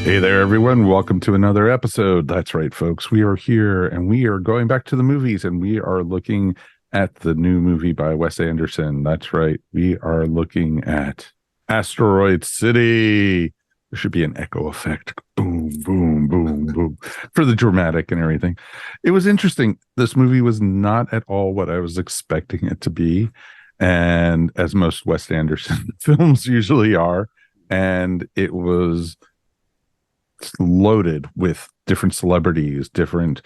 Hey there, everyone. Welcome to another episode. That's right, folks. We are here and we are going back to the movies and we are looking at the new movie by Wes Anderson. That's right. We are looking at Asteroid City. There should be an echo effect. Boom, boom, boom, boom for the dramatic and everything. It was interesting. This movie was not at all what I was expecting it to be. And as most Wes Anderson films usually are. And it was loaded with different celebrities, different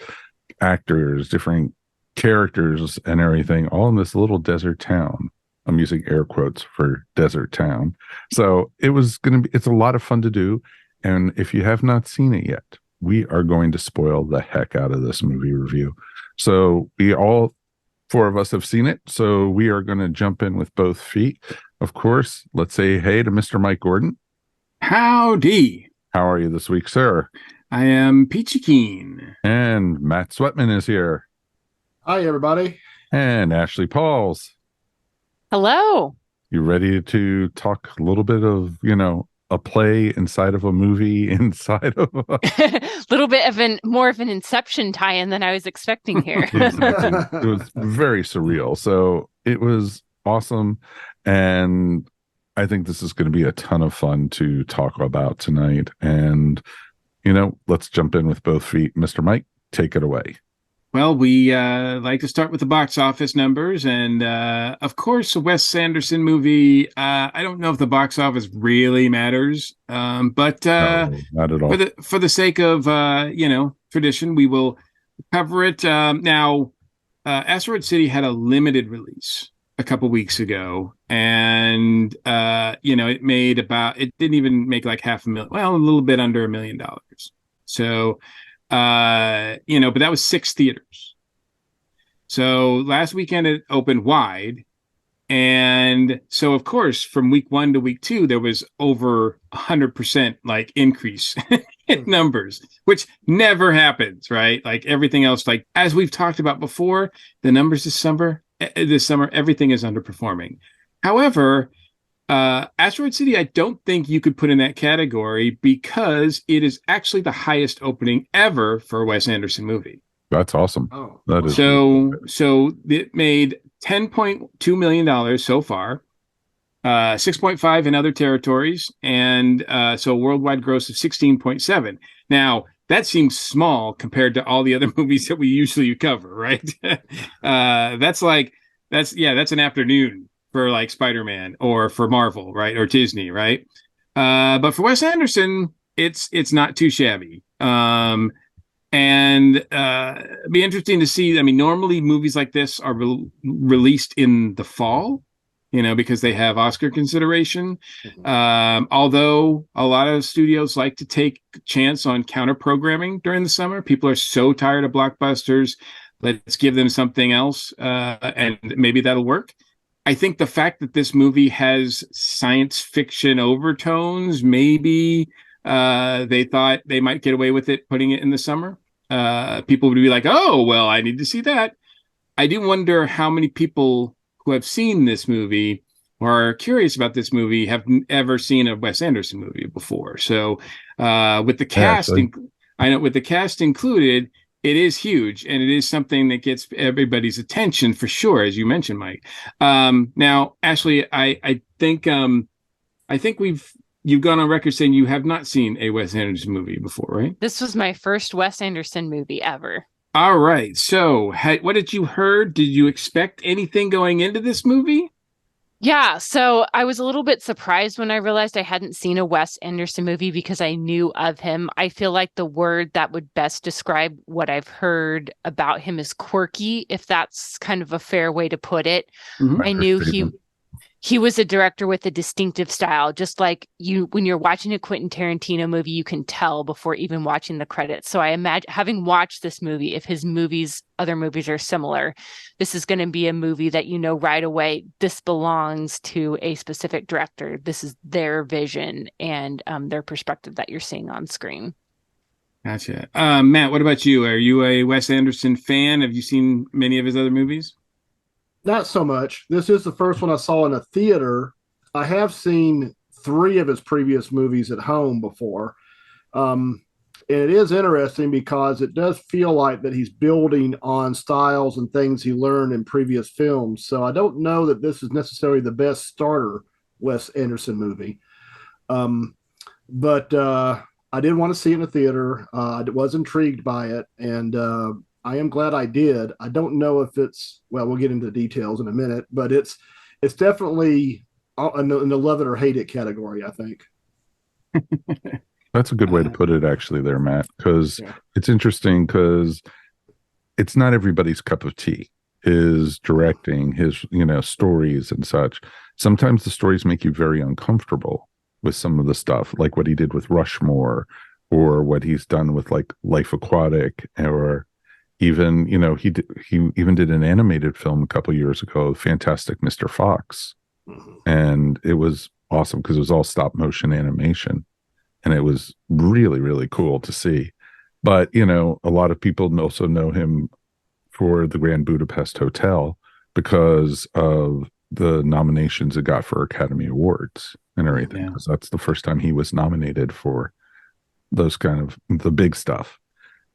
actors, different characters, and everything, all in this little desert town. I'm using air quotes for desert town. So it's a lot of fun to do. And if you have not seen it yet, we are going to spoil the heck out of this movie review. So all four of us have seen it. So we are going to jump in with both feet. Of course, let's say hey to Mr. Mike Gordon. Howdy. How are you this week, sir? I am peachy keen. And Matt Sweatman is here. Hi, everybody. And Ashley Pauls. Hello. You ready to talk a little bit of, a play inside of a movie inside of a little bit of more of an Inception tie-in than I was expecting here. It was very surreal. So it was awesome. And I think this is going to be a ton of fun to talk about tonight. And, let's jump in with both feet. Mr. Mike, take it away. Well, we like to start with the box office numbers. And, of course, a Wes Anderson movie, I don't know if the box office really matters. But no, not at all. For the sake of, tradition, we will cover it. Now, Asteroid City had a limited release a couple weeks ago, and it didn't even make like $500,000, well, a little bit under $1 million. So but that was 6 theaters. So last weekend it opened wide, and so of course from week 1 to week 2 there was over 100% like increase in numbers, which never happens, right? Like everything else, like as we've talked about before, the numbers this summer everything is underperforming. However, Asteroid City, I don't think you could put in that category because it is actually the highest opening ever for a Wes Anderson movie. That's awesome. Oh, that is so it made $10.2 million so far, 6.5 in other territories, and so a worldwide gross of 16.7. Now, that seems small compared to all the other movies that we usually cover, right? That's an afternoon for like Spider-Man or for Marvel, right? Or Disney, right? But for Wes Anderson, it's not too shabby. And it'd be interesting to see. I mean, normally movies like this are released in the fall, because they have Oscar consideration. Mm-hmm. Although a lot of studios like to take a chance on counter programming during the summer. People are so tired of blockbusters. Let's give them something else, and maybe that'll work. I think the fact that this movie has science fiction overtones, maybe they thought they might get away with it putting it in the summer. People would be like, oh, well, I need to see that. I do wonder how many people who have seen this movie or are curious about this movie have ever seen a Wes Anderson movie before. So with the cast, with the cast included, it is huge, and it is something that gets everybody's attention for sure, as you mentioned, Mike. Now, Ashley, I think you've gone on record saying you have not seen a Wes Anderson movie before, right? This was my first Wes Anderson movie ever. All right. So, what did you heard? Did you expect anything going into this movie? Yeah, so I was a little bit surprised when I realized I hadn't seen a Wes Anderson movie because I knew of him. I feel like the word that would best describe what I've heard about him is quirky, if that's kind of a fair way to put it. Mm-hmm. I knew he was a director with a distinctive style, just like when you're watching a Quentin Tarantino movie, you can tell before even watching the credits. So I imagine, having watched this movie, if his other movies are similar, this is going to be a movie that right away, this belongs to a specific director. This is their vision and their perspective that you're seeing on screen. Gotcha. Matt, what about you? Are you a Wes Anderson fan? Have you seen many of his other movies? Not so much. This is the first one I saw in a theater. I have seen 3 of his previous movies at home before. And it is interesting because it does feel like that he's building on styles and things he learned in previous films. So I don't know that this is necessarily the best starter Wes Anderson movie. But I did want to see it in the theater. I was intrigued by it, and I am glad I did. I don't know if it's, well, we'll get into the details in a minute, but it's definitely in the love it or hate it category, I think. That's a good way to put it, actually, there, Matt, because Yeah. it's interesting because it's not everybody's cup of tea. His directing, his, stories and such. Sometimes the stories make you very uncomfortable with some of the stuff, like what he did with Rushmore, or what he's done with like Life Aquatic, or even, he even did an animated film a couple years ago, Fantastic Mr. Fox, and it was awesome because it was all stop motion animation. And it was really, really cool to see. But, a lot of people also know him for the Grand Budapest Hotel because of the nominations it got for Academy Awards and everything. Because that's the first time he was nominated for those kind of the big stuff.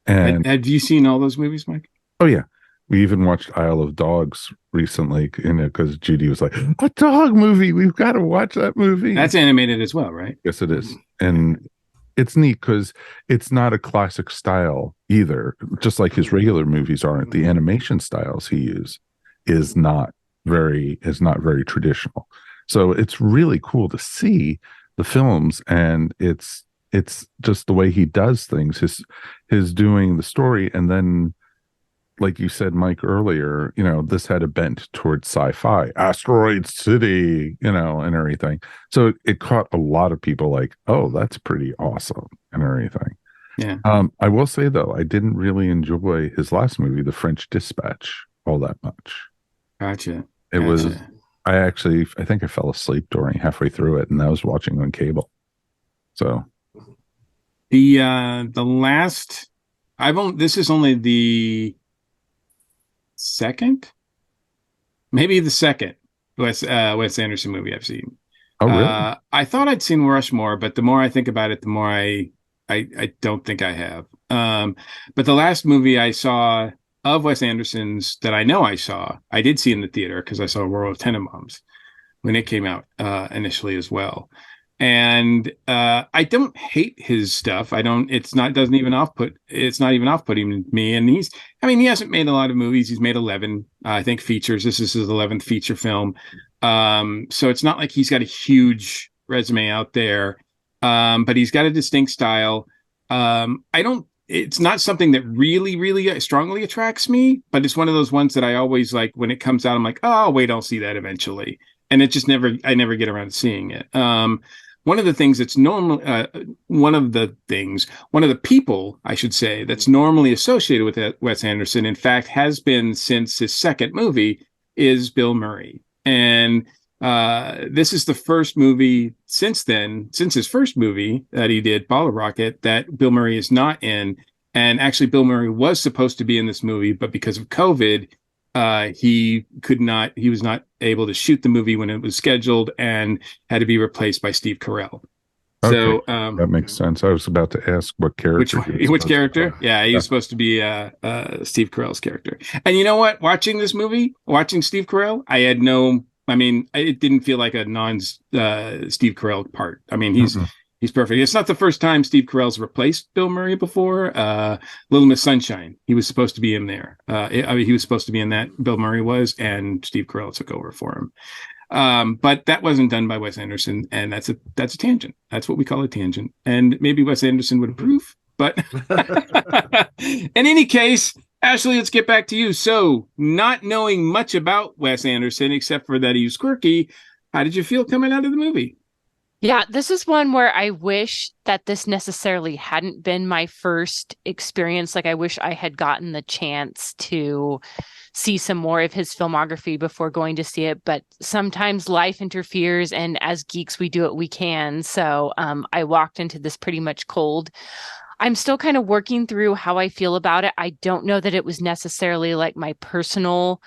And have you seen all those movies, Mike? Oh, yeah. We even watched Isle of Dogs recently, because Judy was like, a dog movie. We've got to watch that movie. That's animated as well, right? Yes, it is. And it's neat because it's not a classic style either. Just like his regular movies aren't. The animation styles he uses is not very traditional. So it's really cool to see the films, and it's just the way he does things. His doing the story, and then, like you said, Mike, earlier, this had a bent towards sci-fi, Asteroid City, and everything. So it caught a lot of people like, oh, that's pretty awesome and everything. Yeah. I will say, though, I didn't really enjoy his last movie, The French Dispatch, all that much. Gotcha. It was, I think I fell asleep during halfway through it, and I was watching on cable. So the last, this is only the second Wes Anderson movie I've seen. Oh, really? I thought I'd seen Rushmore, but the more I think about it, the more I don't think I have. But the last movie I saw of Wes Anderson's that I know I did see in the theater because I saw World of Tenenbaums when it came out initially as well. And I don't hate his stuff. It's not even off-putting to me. And he hasn't made a lot of movies. He's made 11, I think, features. This is his 11th feature film. So it's not like he's got a huge resume out there. But he's got a distinct style. It's not something that really, really strongly attracts me, but it's one of those ones that I always like when it comes out. I'm like, oh, wait, I'll see that eventually. And it just I never get around to seeing it. One of the things that's one of the people, I should say, that's normally associated with Wes Anderson, in fact, has been since his second movie, is Bill Murray. And this is the first movie since his first movie that he did, Bottle Rocket, that Bill Murray is not in. And actually, Bill Murray was supposed to be in this movie, but because of COVID, he was not able to shoot the movie when it was scheduled and had to be replaced by Steve Carell. Okay. So that makes sense. I was about to ask what character. Which character? Yeah, he was supposed to be Steve Carell's character. And you know what? Watching this movie, watching Steve Carell, it didn't feel like a non-Steve Carell part. I mean, he's perfect. It's not the first time Steve Carell's replaced Bill Murray before. Little Miss Sunshine, he was supposed to be in there. He was supposed to be in that, Bill Murray was, and Steve Carell took over for him. But that wasn't done by Wes Anderson, and that's a tangent. That's what we call a tangent. And maybe Wes Anderson would approve. But in any case, Ashley, let's get back to you. So, not knowing much about Wes Anderson, except for that he was quirky, how did you feel coming out of the movie? Yeah, this is one where I wish that this necessarily hadn't been my first experience. Like, I wish I had gotten the chance to see some more of his filmography before going to see it. But sometimes life interferes, and as geeks, we do what we can. So I walked into this pretty much cold. I'm still kind of working through how I feel about it. I don't know that it was necessarily like my personal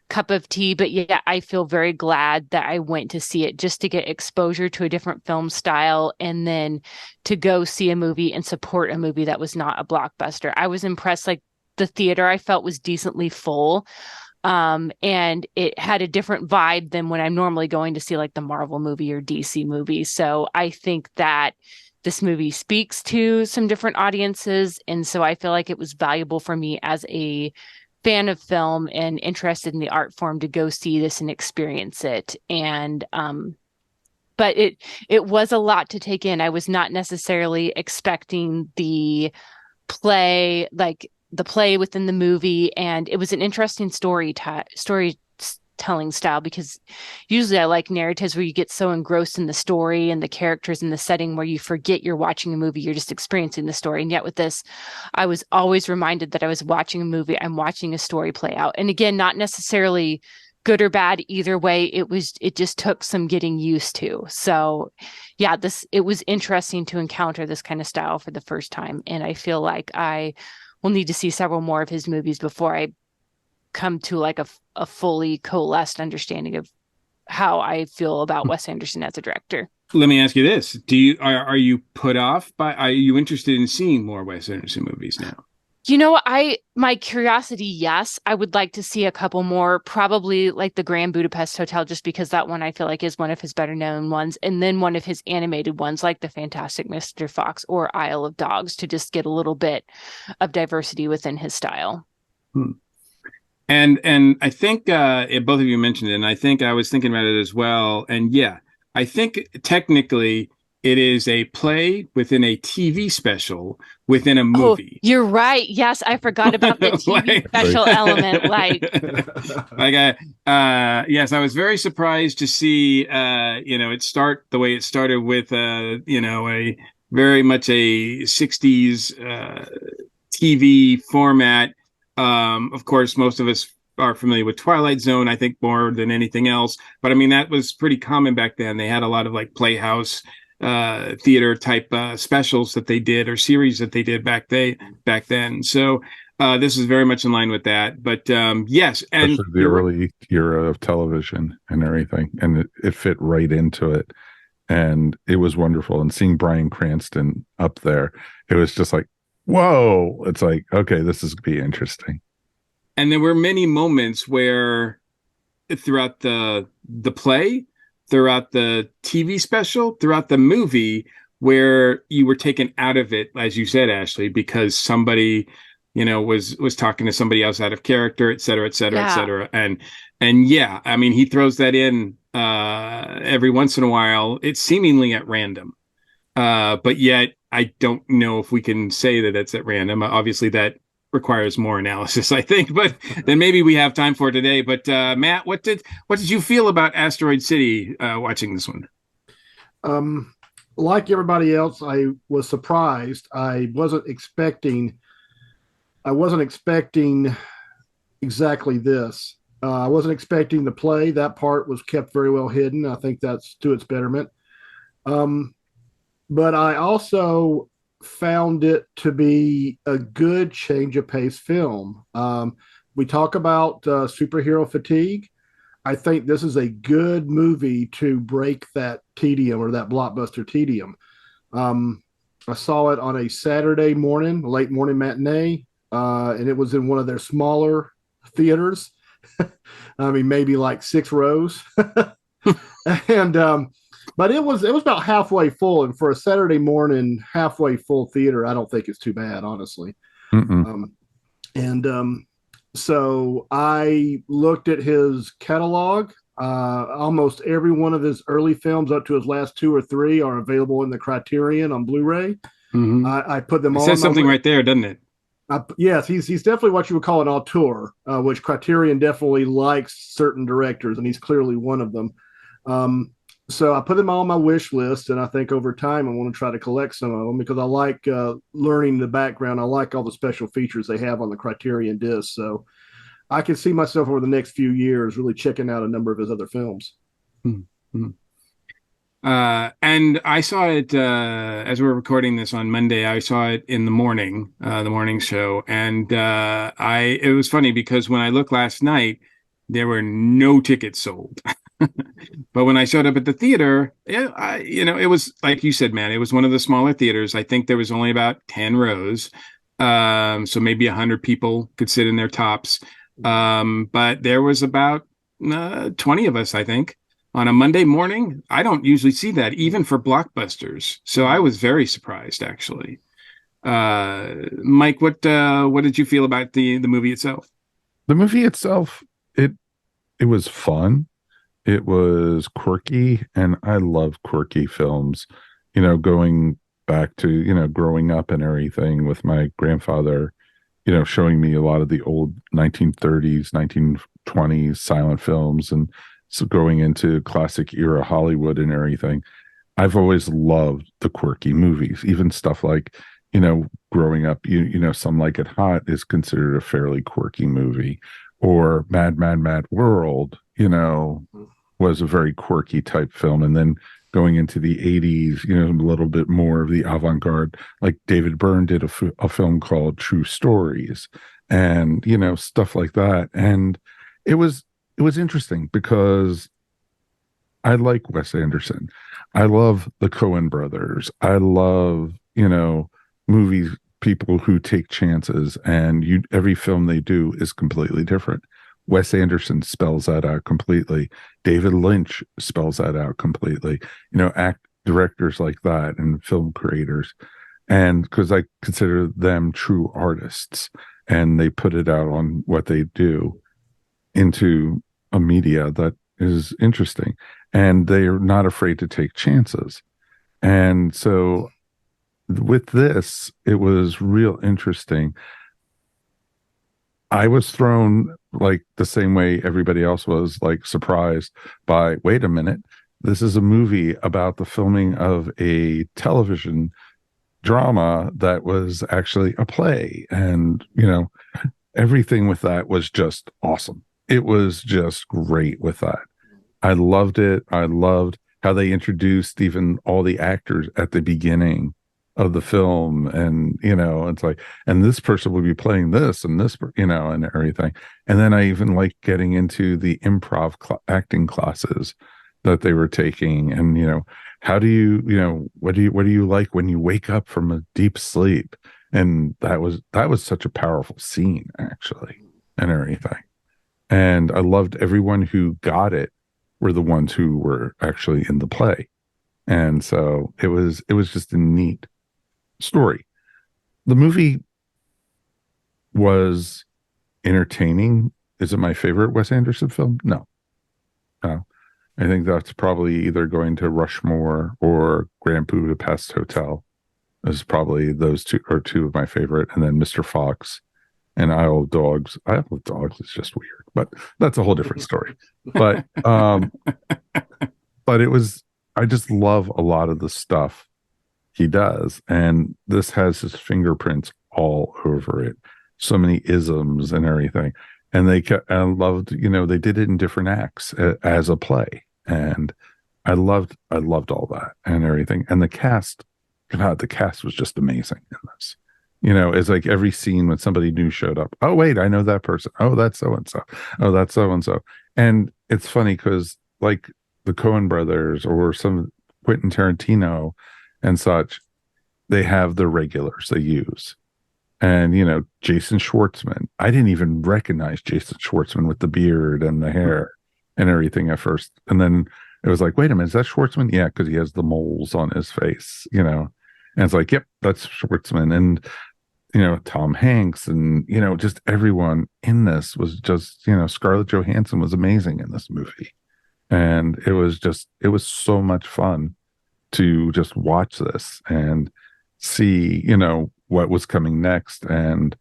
cup of tea. But yeah, I feel very glad that I went to see it just to get exposure to a different film style and then to go see a movie and support a movie that was not a blockbuster. I was impressed. Like the theater I felt was decently full. And it had a different vibe than when I'm normally going to see like the Marvel movie or DC movie. So I think that this movie speaks to some different audiences. And so I feel like it was valuable for me as a fan of film and interested in the art form to go see this and experience it. And, but it was a lot to take in. I was not necessarily expecting the play, like the play within the movie, and it was an interesting storytelling style, because usually I like narratives where you get so engrossed in the story and the characters and the setting where you forget you're watching a movie, you're just experiencing the story. And yet with this, I was always reminded that I was watching a movie, I'm watching a story play out. And again, not necessarily good or bad either way. It just took some getting used to. So yeah, it was interesting to encounter this kind of style for the first time. And I feel like I will need to see several more of his movies before I come to like a fully coalesced understanding of how I feel about Wes Anderson as a director. Let me ask you this. Are you put off are you interested in seeing more Wes Anderson movies now? You know, my curiosity, yes, I would like to see a couple more, probably like the Grand Budapest Hotel, just because that one I feel like is one of his better known ones. And then one of his animated ones like The Fantastic Mr. Fox or Isle of Dogs, to just get a little bit of diversity within his style. And I think both of you mentioned it, and I think I was thinking about it as well. And yeah, I think technically it is a play within a TV special within a movie. Oh, you're right. Yes, I forgot about the TV special element. Yes, I was very surprised to see it start the way it started with a very much a 60s TV format. Of course, most of us are familiar with Twilight Zone, I think, more than anything else. But I mean, that was pretty common back then. They had a lot of like Playhouse theater type specials that they did, or series that they did back then. So this is very much in line with that. But yes, and especially the early era of television and everything, and it fit right into it, and it was wonderful. And seeing Bryan Cranston up there, it was just like, whoa! It's like, okay, this is gonna be interesting. And there were many moments where throughout the play, throughout the TV special, throughout the movie, where you were taken out of it, as you said, Ashley, because somebody, was talking to somebody else out of character, et cetera, et cetera, et cetera. And yeah, I mean, he throws that in every once in a while. It's seemingly at random. But yet I don't know if we can say that it's at random. Obviously that requires more analysis, I think, but then maybe we have time for today. But Matt, what did you feel about Asteroid City watching this one? Like everybody else, I was surprised. I wasn't expecting exactly this. I wasn't expecting the play. That part was kept very well hidden. I think that's to its betterment. But I also found it to be a good change of pace film. We talk about superhero fatigue. I think this is a good movie to break that tedium, or that blockbuster tedium. I saw it on a Saturday morning, late morning matinee, and it was in one of their smaller theaters. I mean, maybe like 6 rows. And but it was about halfway full, and for a Saturday morning halfway full theater, I don't think it's too bad, honestly. So I looked at his catalog. Almost every one of his early films, up to his last 2 or 3, are available in the Criterion on Blu-ray. I put them all. It says something right there, doesn't it? Yes, he's definitely what you would call an auteur, which Criterion definitely likes certain directors, and he's clearly one of them. So I put them all on my wish list, and I think over time I want to try to collect some of them, because I like learning the background. I like all the special features they have on the Criterion disc. So I can see myself over the next few years really checking out a number of his other films. And I saw it as we were recording this on Monday. I saw it in the morning show, and it was funny because when I looked last night, there were no tickets sold. But when I showed up at the theater, it was like you said, man, it was one of the smaller theaters. I think there was only about 10 rows. So maybe 100 people could sit in their tops. But there was about 20 of us, I think, on a Monday morning. I don't usually see that, even for blockbusters. So I was very surprised, actually. Mike, what did you feel about the movie itself? The movie itself, it was fun. It was quirky, and I love quirky films. Going back to, growing up and everything with my grandfather, showing me a lot of the old 1930s, 1920s silent films, and so going into classic era Hollywood and everything. I've always loved the quirky movies, even stuff like, growing up, Some Like It Hot is considered a fairly quirky movie, or Mad, Mad, Mad World, was a very quirky type film. And then going into the 80s, a little bit more of the avant-garde, like David Byrne did a film called True Stories, and, stuff like that. And it was interesting because I like Wes Anderson. I love the Coen brothers. I love, movies, people who take chances, and every film they do is completely different. Wes Anderson spells that out completely. David Lynch spells that out completely. Directors like that and film creators. And because I consider them true artists, and they put it out on what they do into a media that is interesting, and they are not afraid to take chances. And so with this, it was real interesting. I was thrown like the same way everybody else was, like surprised by, wait a minute, this is a movie about the filming of a television drama that was actually a play. And, everything with that was just awesome. It was just great with that. I loved it. I loved how they introduced even all the actors at the beginning of the film, and it's like, and this person will be playing this and this, and everything. And then I even like getting into the improv acting classes that they were taking, and how do you what do you like when you wake up from a deep sleep? And that was such a powerful scene, actually, and everything. And I loved everyone who got it were the ones who were actually in the play. And so it was just a neat story. The movie was entertaining. Is it my favorite Wes Anderson film? No. I think that's probably either going to Rushmore or Grand Budapest Hotel. Is probably those two of my favorite, and then Mr. Fox and Isle of Dogs. Isle of Dogs is just weird, but that's a whole different story. But but it was, I just love a lot of the stuff he does, and this has his fingerprints all over it. So many isms and everything, and I loved, they did it in different acts as a play, and I loved all that and everything. And the cast, God, the cast was just amazing in this. It's like every scene when somebody new showed up. Oh wait, I know that person. Oh, that's so and so. Oh, that's so and so. And it's funny because like the Coen brothers or some Quentin Tarantino and such, they have the regulars they use. And, Jason Schwartzman, I didn't even recognize Jason Schwartzman with the beard and the hair and everything at first. And then it was like, wait a minute, is that Schwartzman? Yeah, because he has the moles on his face, and it's like, yep, that's Schwartzman. And, Tom Hanks and, just everyone in this was just, Scarlett Johansson was amazing in this movie. And it was so much fun to just watch this and see, what was coming next. And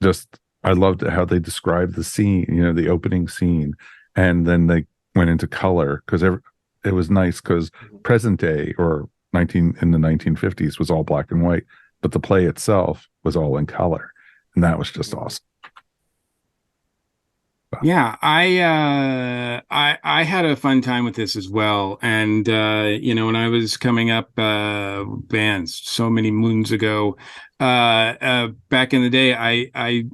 just, I loved how they described the scene, the opening scene. And then they went into color because it was nice because present day or in the 1950s was all black and white, but the play itself was all in color. And that was just awesome. Yeah, I had a fun time with this as well. And when I was coming up, bands so many moons ago, back in the day, I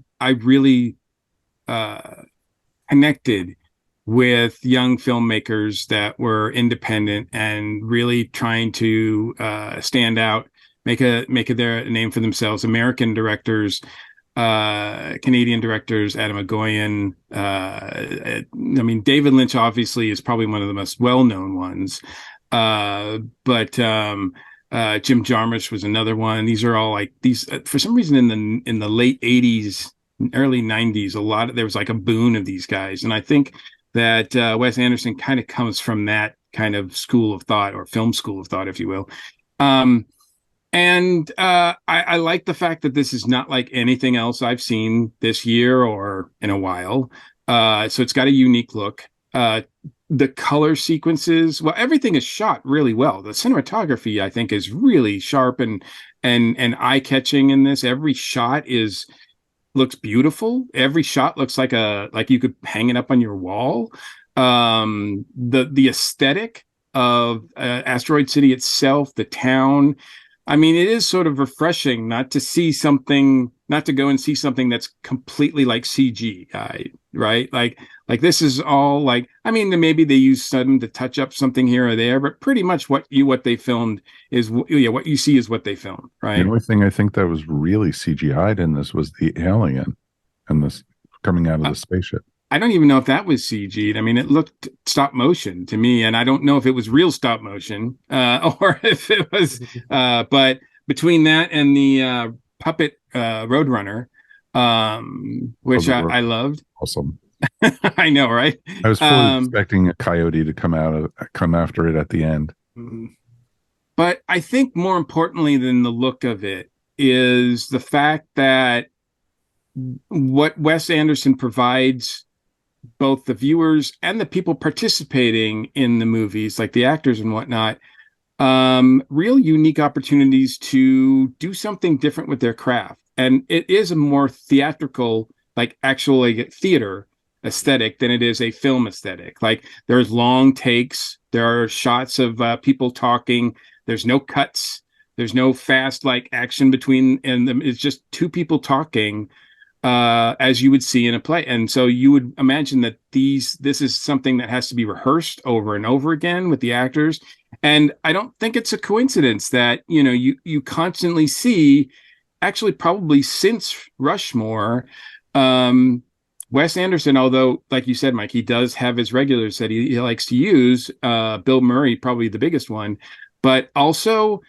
really connected with young filmmakers that were independent and really trying to stand out, make their name for themselves. American directors, Canadian directors, Adam Agoyan. I mean, David Lynch obviously is probably one of the most well-known ones, but Jim Jarmusch was another one. These are all like these for some reason in the late 80s, early 90s. There was like a boon of these guys, and I think that Wes Anderson kind of comes from that kind of school of thought, or film school of thought, if you will. And I like the fact that this is not like anything else I've seen this year or in a while. So it's got a unique look. The color sequences, well, everything is shot really well. The cinematography, I think, is really sharp and eye-catching in this. Every shot looks beautiful. Every shot looks like you could hang it up on your wall. The aesthetic of Asteroid City itself, the town. I mean, it is sort of refreshing not to go and see something that's completely like CGI, right? Like this is all like, I mean, maybe they use sudden to touch up something here or there, but pretty much what they filmed is, what you see is what they filmed, right? The only thing I think that was really CGI'd in this was the alien and this coming out of the spaceship. I don't even know if that was CG'd. I mean, it looked stop motion to me, and I don't know if it was real stop motion or if it was. But between that and the puppet Roadrunner, which I loved. Awesome. I know, right? I was fully expecting a coyote to come after it at the end. Mm-hmm. But I think more importantly than the look of it is the fact that what Wes Anderson provides both the viewers and the people participating in the movies, like the actors and whatnot, real unique opportunities to do something different with their craft. And it is a more theatrical, like actually theater aesthetic than it is a film aesthetic. Like there's long takes, there are shots of people talking, there's no cuts, there's no fast like action between and them. It's just two people talking as you would see in a play. And so you would imagine that this is something that has to be rehearsed over and over again with the actors. And I don't think it's a coincidence that, you constantly see, actually probably since Rushmore, Wes Anderson, although, like you said, Mike, he does have his regulars that he likes to use, Bill Murray, probably the biggest one, but also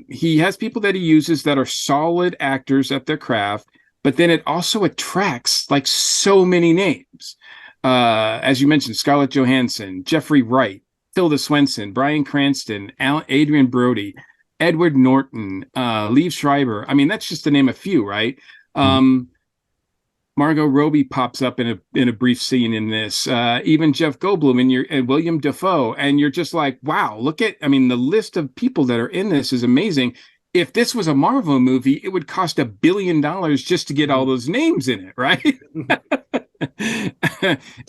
he has people that he uses that are solid actors at their craft. But then it also attracts like so many names. As you mentioned, Scarlett Johansson, Jeffrey Wright, Tilda Swinton, Bryan Cranston, Adrian Brody, Edward Norton, Liev Schreiber. I mean, that's just to name a few, right? Margot Robbie pops up in a brief scene in this. Even Jeff Goldblum and William Dafoe. And you're just like, wow, the list of people that are in this is amazing. If this was a Marvel movie, it would cost $1 billion just to get all those names in it, right?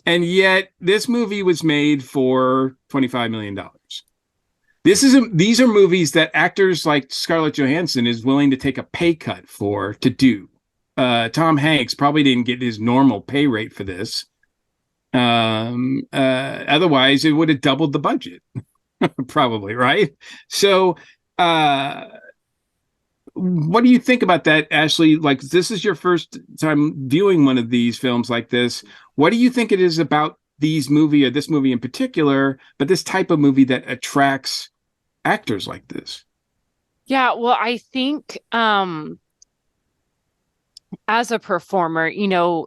And yet this movie was made for $25 million. These are movies that actors like Scarlett Johansson is willing to take a pay cut to do. Tom Hanks probably didn't get his normal pay rate for this. Otherwise, it would have doubled the budget, probably, right? So, what do you think about that, Ashley? Like, this is your first time viewing one of these films like this. What do you think it is about this movie in particular, but this type of movie that attracts actors like this? Yeah, well, I think as a performer,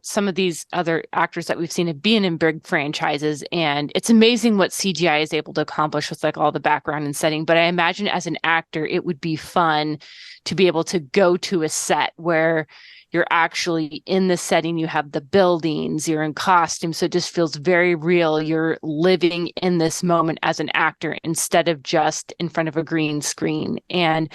some of these other actors that we've seen have been in big franchises, and it's amazing what CGI is able to accomplish with like all the background and setting. But I imagine as an actor, it would be fun to be able to go to a set where you're actually in the setting, you have the buildings, you're in costume. So it just feels very real. You're living in this moment as an actor instead of just in front of a green screen. And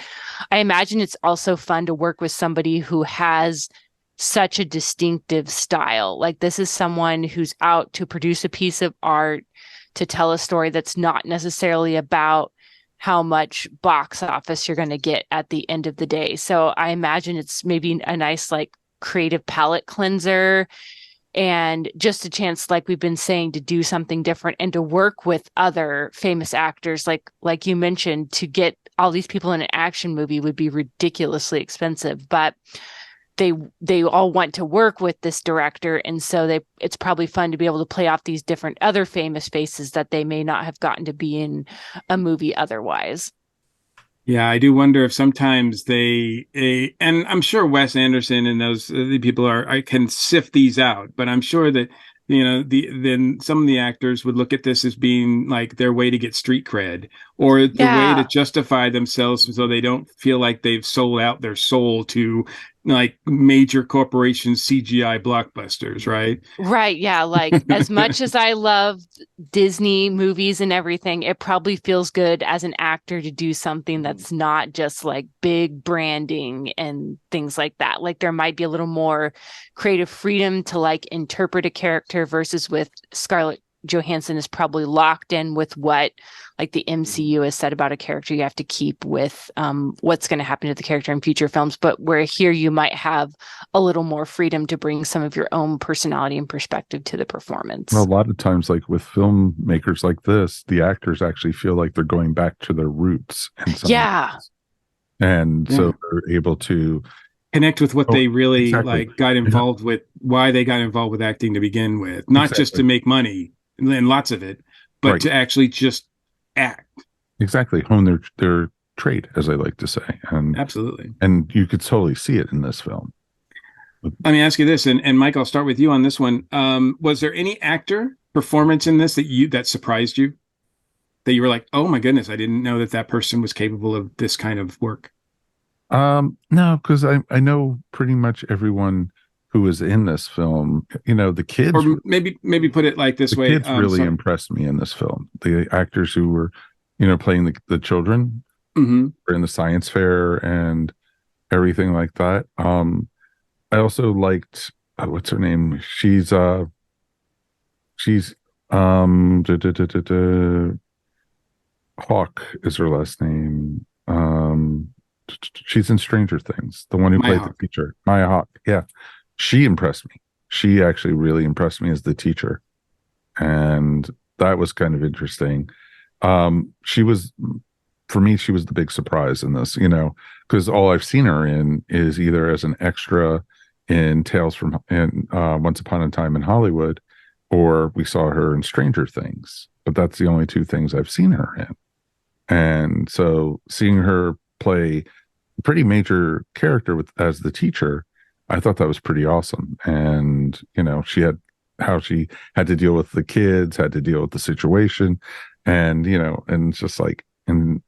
I imagine it's also fun to work with somebody who has such a distinctive style. Like this is someone who's out to produce a piece of art, to tell a story that's not necessarily about how much box office you're going to get at the end of the day. So I imagine it's maybe a nice like creative palate cleanser and just a chance, like we've been saying, to do something different and to work with other famous actors, like you mentioned. To get all these people in an action movie would be ridiculously expensive, but they all want to work with this director, and so it's probably fun to be able to play off these different other famous faces that they may not have gotten to be in a movie otherwise. Yeah, I do wonder if sometimes and I'm sure Wes Anderson and those the people I can sift these out, but I'm sure that then some of the actors would look at this as being like their way to get street cred, or the way to justify themselves so they don't feel like they've sold out their soul to like major corporation CGI blockbusters, right? Right. Yeah. Like, as much as I love Disney movies and everything, it probably feels good as an actor to do something that's not just like big branding and things like that. Like, there might be a little more creative freedom to like interpret a character, versus with Scarlett Johansson is probably locked in with what like the MCU has said about a character. You have to keep with what's going to happen to the character in future films. But where here you might have a little more freedom to bring some of your own personality and perspective to the performance. Well, a lot of times, like with filmmakers like this, the actors actually feel like they're going back to their roots. And so they're able to connect with what they really like got involved with, why they got involved with acting to begin with, not just to make money and lots of it, but to actually just act. Exactly. Hone their trade, as I like to say. And absolutely. And you could totally see it in this film. Let me ask you this, and Mike, I'll start with you on this one. Was there any actor performance in this that surprised you? That you were like, oh my goodness, I didn't know that person was capable of this kind of work? No, because I know pretty much everyone who was in this film. The kids, or maybe put it like this way: kids really impressed me in this film. The actors who were, playing the children, were in the science fair and everything like that. I also liked what's her name? She's Hawk is her last name. She's in Stranger Things, the one who played the teacher, Maya Hawke. Yeah, she impressed me. She actually really impressed me as the teacher, and that was kind of interesting. She was the big surprise in this, because all I've seen her in is either as an extra in Once Upon a Time in Hollywood, or we saw her in Stranger Things. But that's the only two things I've seen her in, and so seeing her play a pretty major character as the teacher, I thought that was pretty awesome. And she had to deal with the kids, had to deal with the situation, and and it's just like, and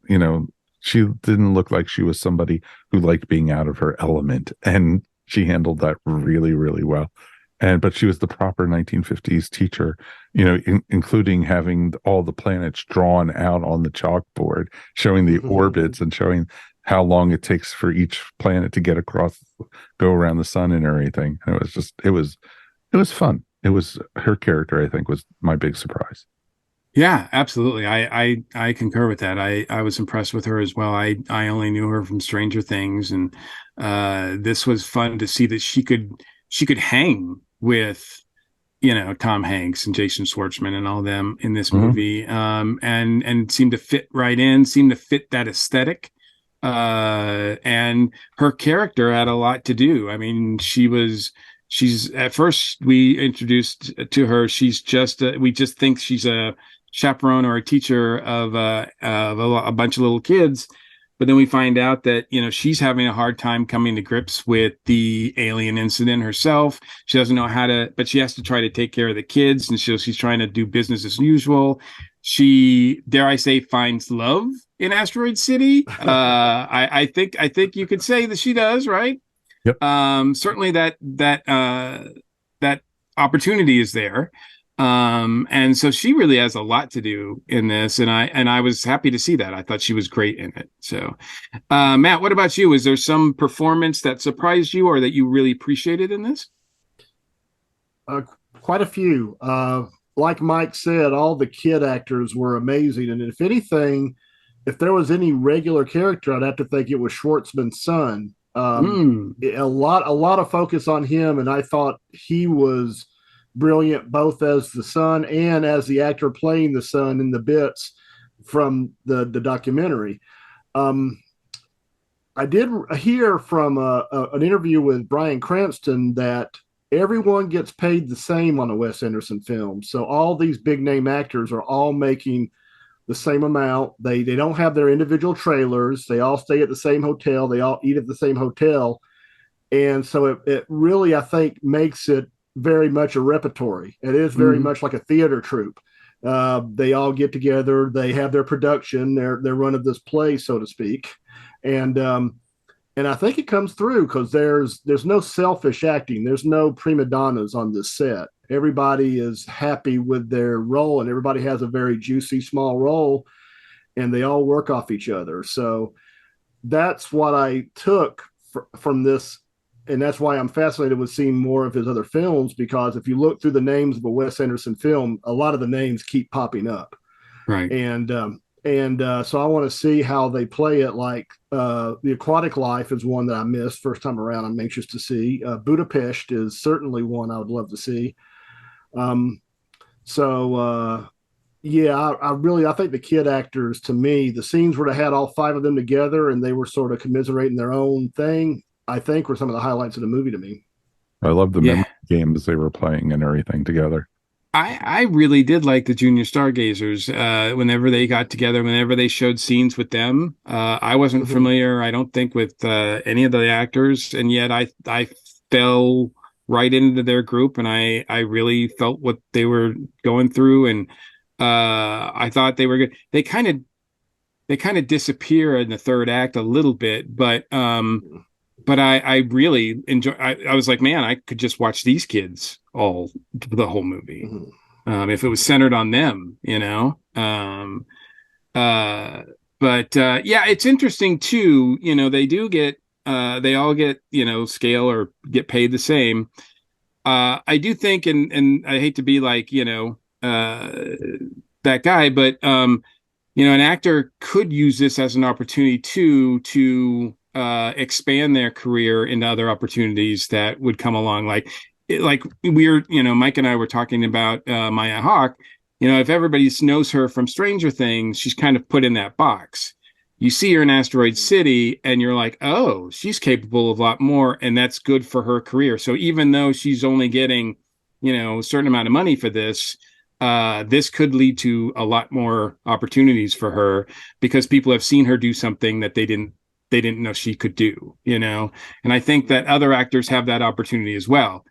she didn't look like she was somebody who liked being out of her element, and she handled that really, really well. But she was the proper 1950s teacher, including having all the planets drawn out on the chalkboard, showing the orbits and showing how long it takes for each planet to get across, go around the sun and everything. And it was fun. It was her character, I think, was my big surprise. Yeah, absolutely. I concur with that. I was impressed with her as well. I only knew her from Stranger Things, and this was fun to see that she could hang with Tom Hanks and Jason Schwartzman and all them in this movie, and seemed to fit right in, seemed to fit that aesthetic. And her character had a lot to do. I mean, she's at first we introduced to her, she's just we just think she's a chaperone or a teacher of a bunch of little kids, but then we find out that she's having a hard time coming to grips with the alien incident herself. She doesn't know how to, but she has to try to take care of the kids, and she's trying to do business as usual. She, dare I say, finds love in Asteroid City. I think you could say that she does, right? Yep. Certainly that opportunity is there. And so she really has a lot to do in this, and I was happy to see that. I thought she was great in it. So, Matt, what about you? Is there some performance that surprised you or that you really appreciated in this? Quite a few. Like Mike said, all the kid actors were amazing, and if anything, if there was any regular character, I'd have to think it was Schwartzman's son. A lot of focus on him, and I thought he was brilliant, both as the son and as the actor playing the son in the bits from the documentary. Um, I did hear from an interview with Bryan Cranston that everyone gets paid the same on a Wes Anderson film. So all these big name actors are all making the same amount. They don't have their individual trailers. They all stay at the same hotel. They all eat at the same hotel. And so it really, I think, makes it very much a repertory. It is very much like a theater troupe. They all get together. They have their production, their run of this play, so to speak, and I think it comes through because there's no selfish acting. There's no prima donnas on this set. Everybody is happy with their role, and everybody has a very juicy small role, and they all work off each other. So that's what I took from this, and that's why I'm fascinated with seeing more of his other films, because if you look through the names of a Wes Anderson film, a lot of the names keep popping up. Right. And so I want to see how they play it. Like The Aquatic Life is one that I missed first time around. I'm anxious to see. Budapest is certainly one I would love to see. Yeah, I think the kid actors, to me, the scenes where they had all five of them together and they were sort of commiserating their own thing, I think were some of the highlights of the movie to me. I love the memory games they were playing and everything together. I really did like the Junior Stargazers. Whenever they got together, whenever they showed scenes with them, I wasn't familiar, I don't think, with any of the actors, and yet I fell right into their group, and I really felt what they were going through, and I thought they were good. They kind of disappear in the third act a little bit, but I really enjoy. I was like, man, I could just watch these kids the whole movie, if it was centered on them, you know. Yeah, it's interesting too. You know, they do get, they all get, you know, scale or get paid the same. I do think, and I hate to be like, you know, that guy, but you know, an actor could use this as an opportunity to expand their career into other opportunities that would come along. Like we're, you know, Mike and I were talking about Maya Hawke. You know, if everybody knows her from Stranger Things, she's kind of put in that box. You see her in Asteroid City and you're like, oh, she's capable of a lot more, and that's good for her career. So even though she's only getting, you know, a certain amount of money for this, this could lead to a lot more opportunities for her because people have seen her do something that they didn't know she could do, you know. And I think that other actors have that opportunity as well.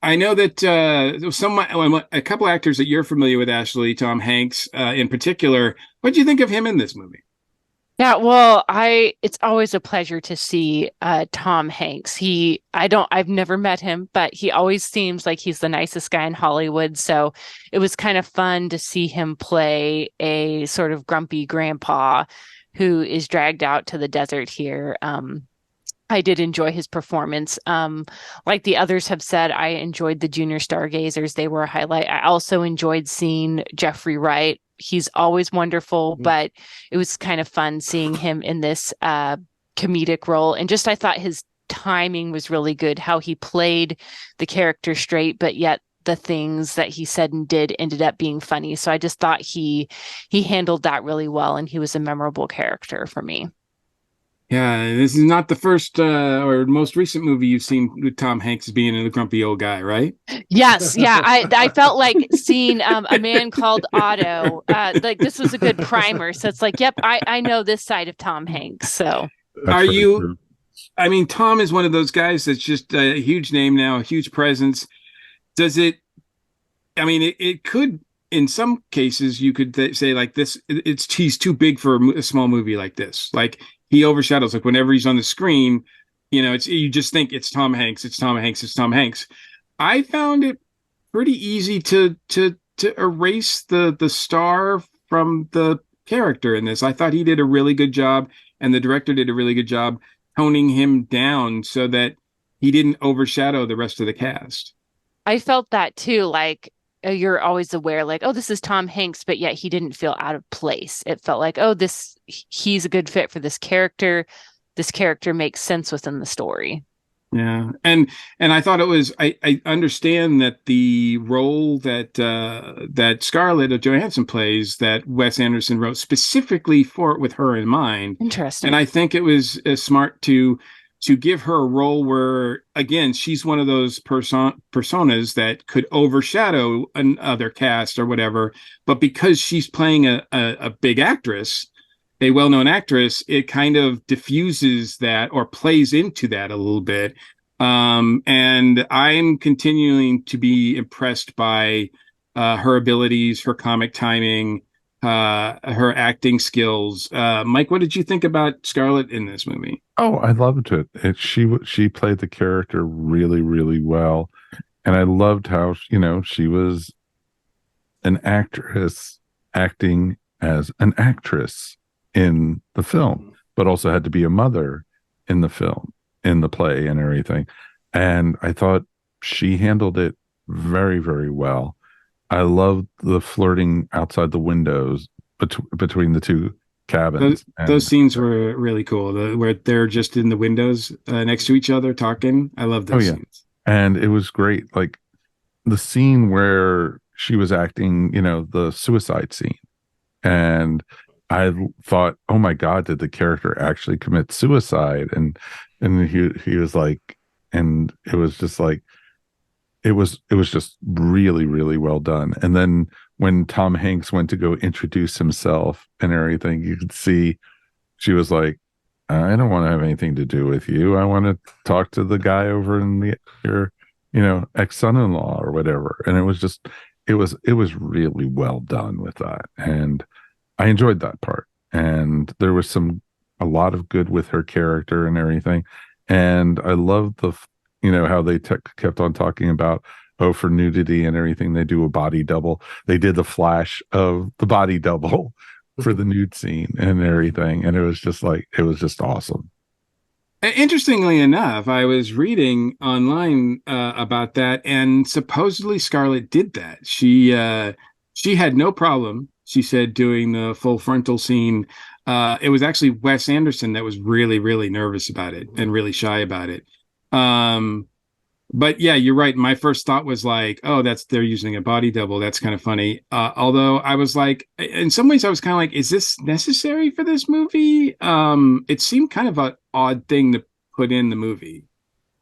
I know that a couple actors that you're familiar with, Ashley, Tom Hanks in particular. What do you think of him in this movie? Yeah, well, it's always a pleasure to see Tom Hanks. I've never met him, but he always seems like he's the nicest guy in Hollywood. So it was kind of fun to see him play a sort of grumpy grandpa who is dragged out to the desert here. I did enjoy his performance. Like the others have said, I enjoyed the Junior Stargazers. They were a highlight. I also enjoyed seeing Jeffrey Wright. He's always wonderful, but it was kind of fun seeing him in this comedic role. And just I thought his timing was really good, how he played the character straight, but yet the things that he said and did ended up being funny. So I just thought he handled that really well, and he was a memorable character for me. Yeah, this is not the first or most recent movie you've seen with Tom Hanks being a grumpy old guy, right? Yes, yeah. I felt like seeing A Man Called Otto. Like this was a good primer. So it's like, yep, I know this side of Tom Hanks. So are you? I mean, Tom is one of those guys that's just a huge name now, a huge presence. Does it? I mean, it could. In some cases, you could say like this. He's too big for a small movie like this. Like. He overshadows, like whenever he's on the screen, you know, you just think it's Tom Hanks, it's Tom Hanks, it's Tom Hanks. I found it pretty easy to erase the star from the character in this. I thought he did a really good job, and the director did a really good job toning him down so that he didn't overshadow the rest of the cast. I felt that too, like you're always aware, like, oh, this is Tom Hanks, but yet he didn't feel out of place. It felt like, oh, he's a good fit for this character. This character makes sense within the story. Yeah. And I thought it was, I understand that the role that that Scarlett Johansson plays, that Wes Anderson wrote specifically for it with her in mind. Interesting. And I think it was smart to give her a role where, again, she's one of those personas that could overshadow another cast or whatever. But because she's playing a big actress, a well-known actress, it kind of diffuses that or plays into that a little bit. And I'm continuing to be impressed by her abilities, her comic timing, her acting skills. Mike, what did you think about Scarlett in this movie? Oh, I loved it. She played the character really, really well, and I loved how she was an actress acting as an actress in the film, but also had to be a mother in the film, in the play, and everything. And I thought she handled it very, very well. I loved the flirting outside the windows between the two cabins. Those scenes were really cool. Where they're just in the windows next to each other talking. I love those scenes. And it was great. Like the scene where she was acting, the suicide scene. And I thought, oh my God, did the character actually commit suicide? And he was like, and it was just like, it was just really, really well done. And then when Tom Hanks went to go introduce himself and everything, you could see she was like, I don't want to have anything to do with you. I want to talk to the guy over in your, ex-son-in-law or whatever. And it was really well done with that. And I enjoyed that part. And there was a lot of good with her character and everything. And I loved how they kept on talking about, for nudity and everything, they do a body double. They did the flash of the body double for the nude scene and everything. And it was just awesome. Interestingly enough, I was reading online about that, and supposedly Scarlett did that. She had no problem, she said, doing the full frontal scene. It was actually Wes Anderson that was really, really nervous about it and really shy about it. But yeah, you're right. My first thought was like, oh, they're using a body double. That's kind of funny. Although I was like, in some ways I was kind of like, is this necessary for this movie? It seemed kind of an odd thing to put in the movie.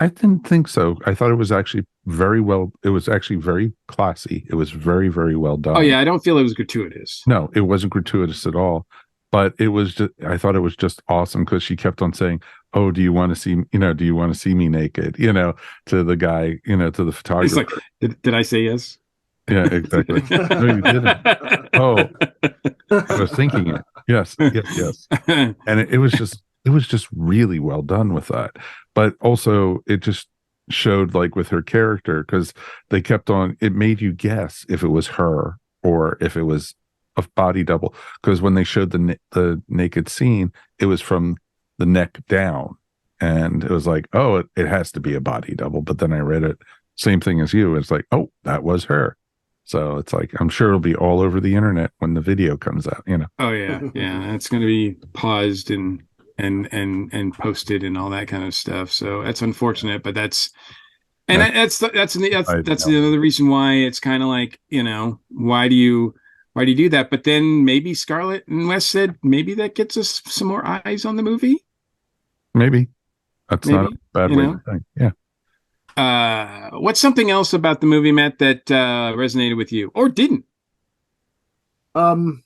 I didn't think so. I thought it was actually it was actually very classy. It was very, very well done. Oh yeah, I don't feel it was gratuitous. No, it wasn't gratuitous at all. But I thought it was just awesome because she kept on saying, oh, do you want to see me naked? To the guy, to the photographer. It's like, did I say yes? Yeah, exactly. No, you didn't. Oh, I was thinking it. Yes. And it was just really well done with that. But also it just showed, like, with her character, because they kept on, it made you guess if it was her or if it was a body double, because when they showed the naked scene, it was from the neck down, and it was like, oh, it has to be a body double. But then I read it, same thing as you, it's like, oh, that was her. So it's like, I'm sure it'll be all over the internet when the video comes out. Oh yeah, it's going to be paused and posted and all that kind of stuff. So that's unfortunate, but that's another reason why it's kind of like, why do you do that? But then maybe Scarlett and Wes said, maybe that gets us some more eyes on the movie. Maybe that's not a bad way to think. Yeah. What's something else about the movie, Matt, that resonated with you or didn't? Well,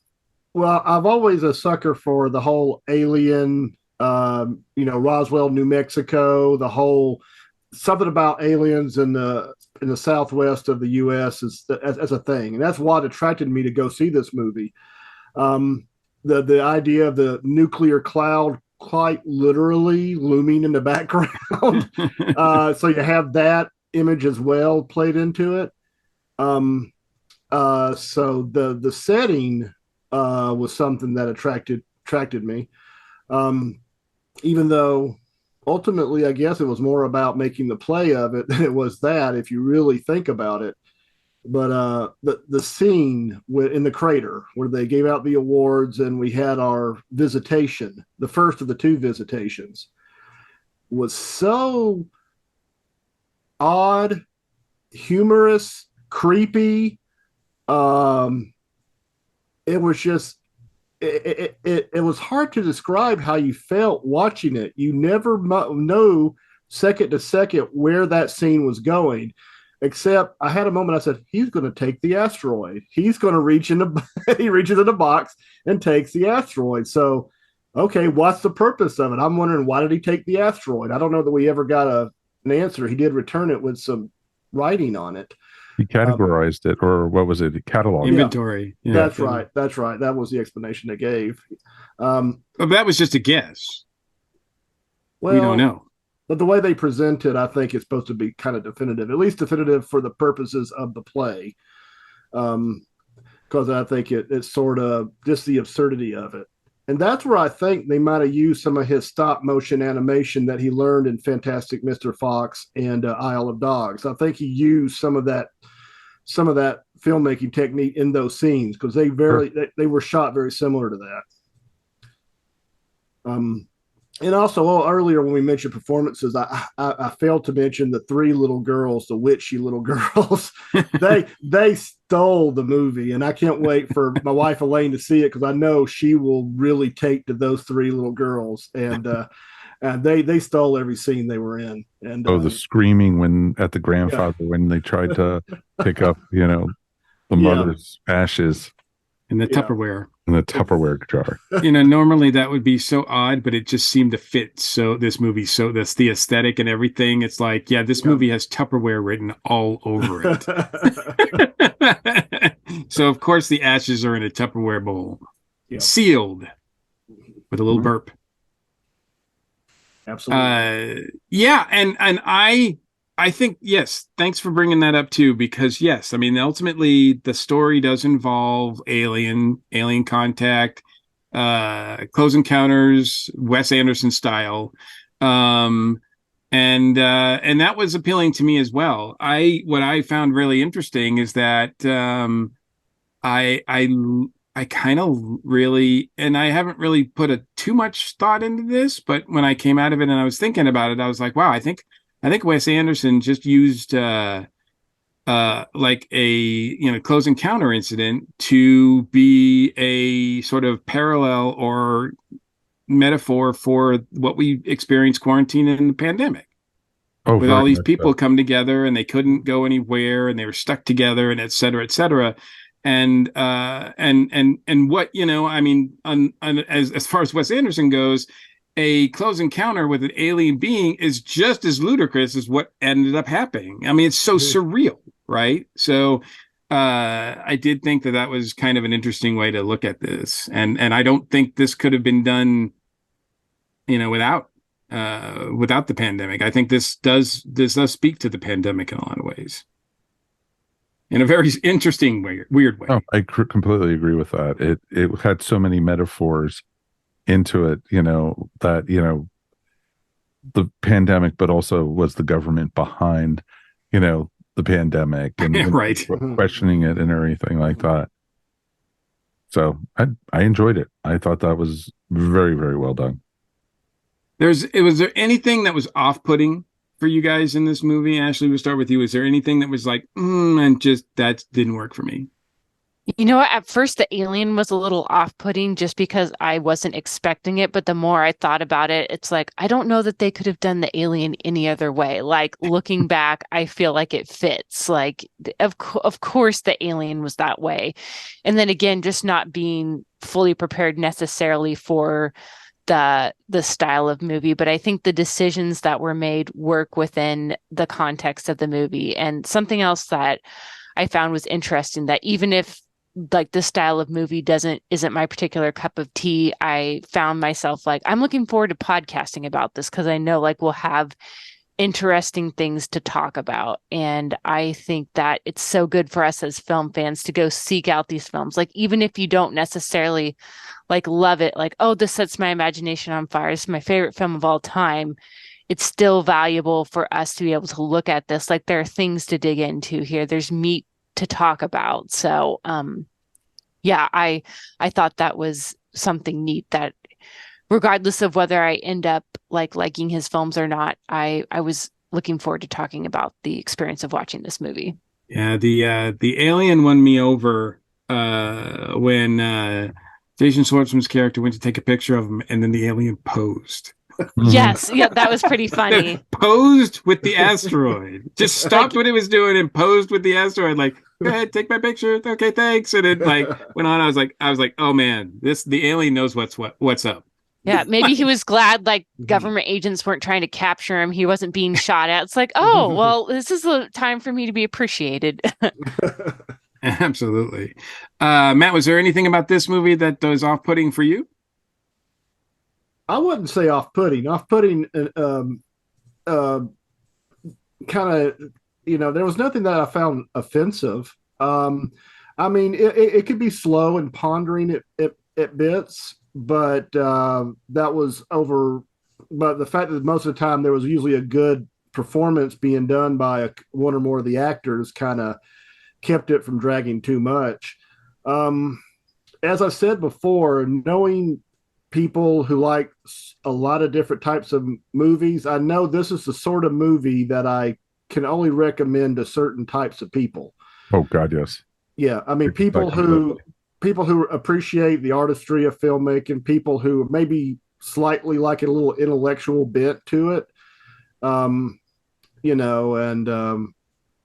I've always a sucker for the whole alien, Roswell, New Mexico, the whole something about aliens in the southwest of the U.S. as a thing, and that's what attracted me to go see this movie. The idea of the nuclear cloud quite literally looming in the background, so you have that image as well played into it. So the setting was something that attracted me, even though ultimately, I guess it was more about making the play of it than it was that, if you really think about it. But the scene in the crater where they gave out the awards and we had our visitation, the first of the two visitations, was so odd, humorous, creepy. It was just it was hard to describe how you felt watching it. You never know second to second where that scene was going. Except I had a moment I said, he's going to take the asteroid. He's going to reach in the he reaches in the box and takes the asteroid. So, okay, what's the purpose of it? I'm wondering, why did he take the asteroid? I don't know that we ever got an answer. He did return it with some writing on it. He categorized it, or what was it? Catalog. Inventory. Yeah. That's right. That's right. That was the explanation they gave. But that was just a guess. Well, we don't know. But the way they present it, I think it's supposed to be kind of definitive, at least definitive for the purposes of the play. Because I think it's sort of just the absurdity of it. And that's where I think they might have used some of his stop motion animation that he learned in Fantastic Mr. Fox and Isle of Dogs. I think he used some of that filmmaking technique in those scenes because they were shot very similar to that. And also earlier when we mentioned performances, I failed to mention the three little girls, the witchy little girls. they stole the movie, and I can't wait for my wife Elaine to see it because I know she will really take to those three little girls, and they stole every scene they were in. And the screaming at the grandfather when they tried to pick up, the mother's ashes in the Tupperware. In the Tupperware jar. Normally that would be so odd, but it just seemed to fit. So this movie, so that's the aesthetic and everything. It's like, this movie has Tupperware written all over it. So of course the ashes are in a Tupperware bowl, sealed with a little burp. Absolutely. And I think, yes, thanks for bringing that up too, because yes, I mean, ultimately the story does involve alien contact, Close Encounters, Wes Anderson style. And that was appealing to me as well. What I found really interesting is that, I kind of really, and I haven't really put too much thought into this, but when I came out of it and I was thinking about it, I was like, wow, I think Wes Anderson just used like a Close Encounter incident to be a sort of parallel or metaphor for what we experienced quarantine and the pandemic. With all these people come together and they couldn't go anywhere and they were stuck together and et cetera, et cetera. And what, I mean, as far as Wes Anderson goes, a close encounter with an alien being is just as ludicrous as what ended up happening. I mean, it's so surreal, right? So I did think that was kind of an interesting way to look at this. And I don't think this could have been done, without the pandemic. I think this does speak to the pandemic in a lot of ways. In a very interesting weird way. Oh, I completely agree with that. It had so many metaphors into it, that, the pandemic, but also was the government behind, the pandemic and right. questioning it and everything like that. So I enjoyed it. I thought that was very, very well done. Was there anything that was off-putting for you guys in this movie? Ashley, we'll start with you. Is there anything that was like, and just that didn't work for me? You know what? At first, the alien was a little off-putting just because I wasn't expecting it. But the more I thought about it, it's like, I don't know that they could have done the alien any other way. Like looking back, I feel like it fits. Like, of course, the alien was that way. And then again, just not being fully prepared necessarily for the style of movie. But I think the decisions that were made work within the context of the movie. And something else that I found was interesting, that even if like this style of movie isn't my particular cup of tea, I found myself like, I'm looking forward to podcasting about this because I know like we'll have interesting things to talk about. And I think that it's so good for us as film fans to go seek out these films. Like, even if you don't necessarily like love it, like, oh, this sets my imagination on fire, it's my favorite film of all time, it's still valuable for us to be able to look at this. Like, there are things to dig into here. There's meat to talk about. So I thought that was something neat, that regardless of whether I end up like liking his films or not, I was looking forward to talking about the experience of watching this movie. Yeah, the alien won me over when Jason Schwartzman's character went to take a picture of him, and then the alien posed. Yes, yeah, that was pretty funny. Posed with the asteroid. Just stopped what it was doing and posed with the asteroid. Like, go ahead, take my picture. Okay, thanks. And it like went on. I was like, oh man, the alien knows what's up. Yeah, maybe he was glad like government agents weren't trying to capture him. He wasn't being shot at. It's like, oh, well, this is the time for me to be appreciated. Absolutely. Matt, was there anything about this movie that was off-putting for you? I wouldn't say off-putting. Off-putting, kind of, there was nothing that I found offensive. I mean, it could be slow and pondering at bits, but that was over. But the fact that most of the time there was usually a good performance being done by one or more of the actors kind of kept it from dragging too much. As I said before, knowing people who like a lot of different types of movies, I know this is the sort of movie that I can only recommend to certain types of people. Oh God, yes. Yeah, I mean, people who appreciate the artistry of filmmaking, people who maybe slightly like a little intellectual bent to it,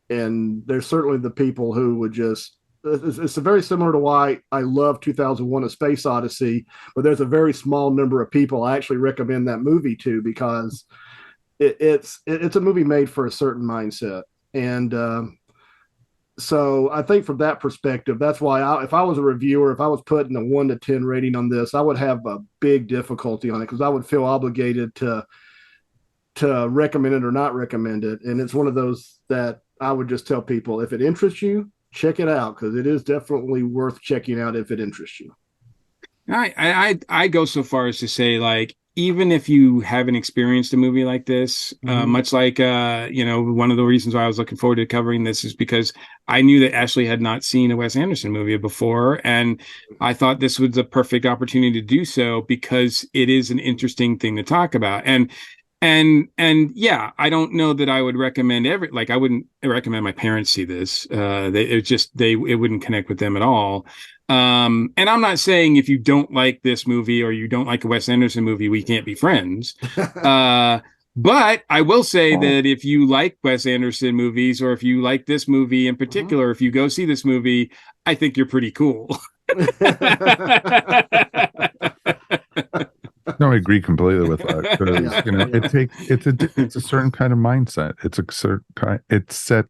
and there's certainly the people who would just. It's very similar to why I love 2001: A Space Odyssey, but there's a very small number of people I actually recommend that movie to because it's a movie made for a certain mindset, and so I think from that perspective, that's why if I was a reviewer, if I was putting a 1 to 10 rating on this, I would have a big difficulty on it because I would feel obligated to recommend it or not recommend it, and it's one of those that I would just tell people if it interests you, check it out because it is definitely worth checking out if it interests you. I go so far as to say, like, even if you haven't experienced a movie like this, much like one of the reasons why I was looking forward to covering this is because I knew that Ashley had not seen a Wes Anderson movie before, and I thought this was the perfect opportunity to do so because it is an interesting thing to talk about. And yeah, I don't know that I would recommend I wouldn't recommend my parents see this. It wouldn't connect with them at all. And I'm not saying if you don't like this movie or you don't like a Wes Anderson movie, we can't be friends. But I will say that if you like Wes Anderson movies, or if you like this movie in particular, if you go see this movie, I think you're pretty cool. No, I agree completely with that because it's a certain kind of mindset. It's set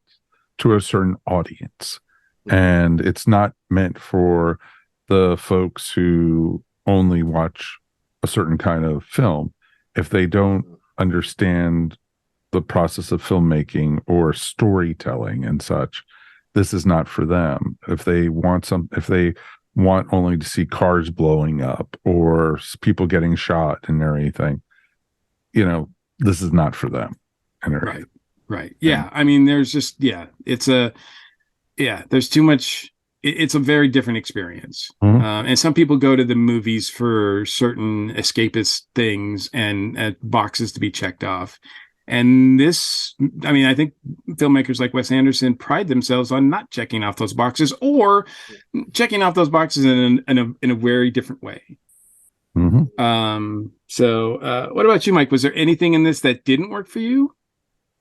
to a certain audience, and it's not meant for the folks who only watch a certain kind of film. If they don't understand the process of filmmaking or storytelling and such, this is not for them. If they want only to see cars blowing up or people getting shot and everything, this is not for them. Right. Yeah. I mean, there's just, there's too much. It's a very different experience. And some people go to the movies for certain escapist things and boxes to be checked off. And this, I mean, I think filmmakers like Wes Anderson pride themselves on not checking off those boxes or checking off those boxes in a very different way. So what about you, Mike? Was there anything in this that didn't work for you?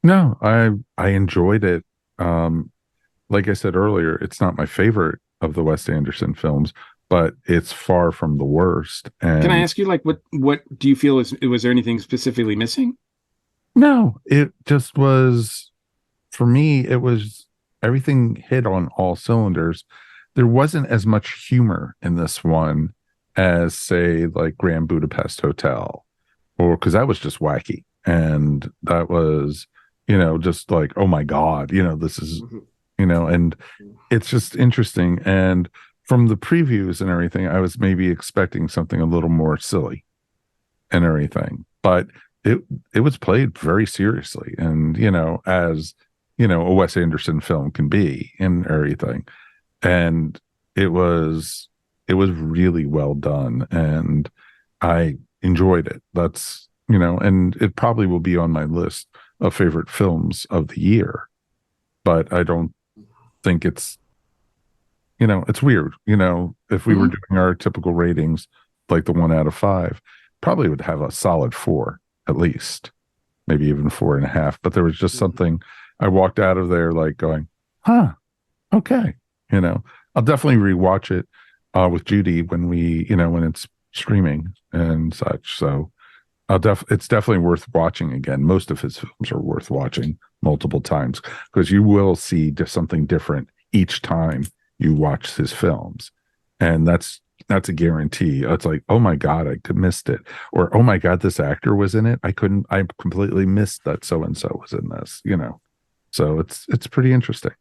No, I enjoyed it. Like I said earlier, it's not my favorite of the Wes Anderson films, but it's far from the worst. And can I ask you, like, what do you feel was there anything specifically missing? No, it just was, for me, it was everything hit on all cylinders. There wasn't as much humor in this one as, say, like Grand Budapest Hotel, or because that was just wacky. And that was, just like, oh my God, this is, and it's just interesting. And from the previews and everything, I was maybe expecting something a little more silly and everything, but it was played very seriously, and as a Wes Anderson film can be and everything, and it was really well done, and I enjoyed it. That's and it probably will be on my list of favorite films of the year. But I don't think it's, it's weird. If we were doing our typical ratings, like the 1 out of 5, probably would have a solid 4 at least, maybe even 4.5. But there was just something, I walked out of there like going, huh, okay. I'll definitely rewatch it with Judy when when it's streaming and such. So it's definitely worth watching again. Most of his films are worth watching multiple times because you will see something different each time you watch his films. And that's a guarantee. It's like, oh my God, I missed it. Or, oh my God, this actor was in it. I completely missed that so-and-so was in this, So it's pretty interesting.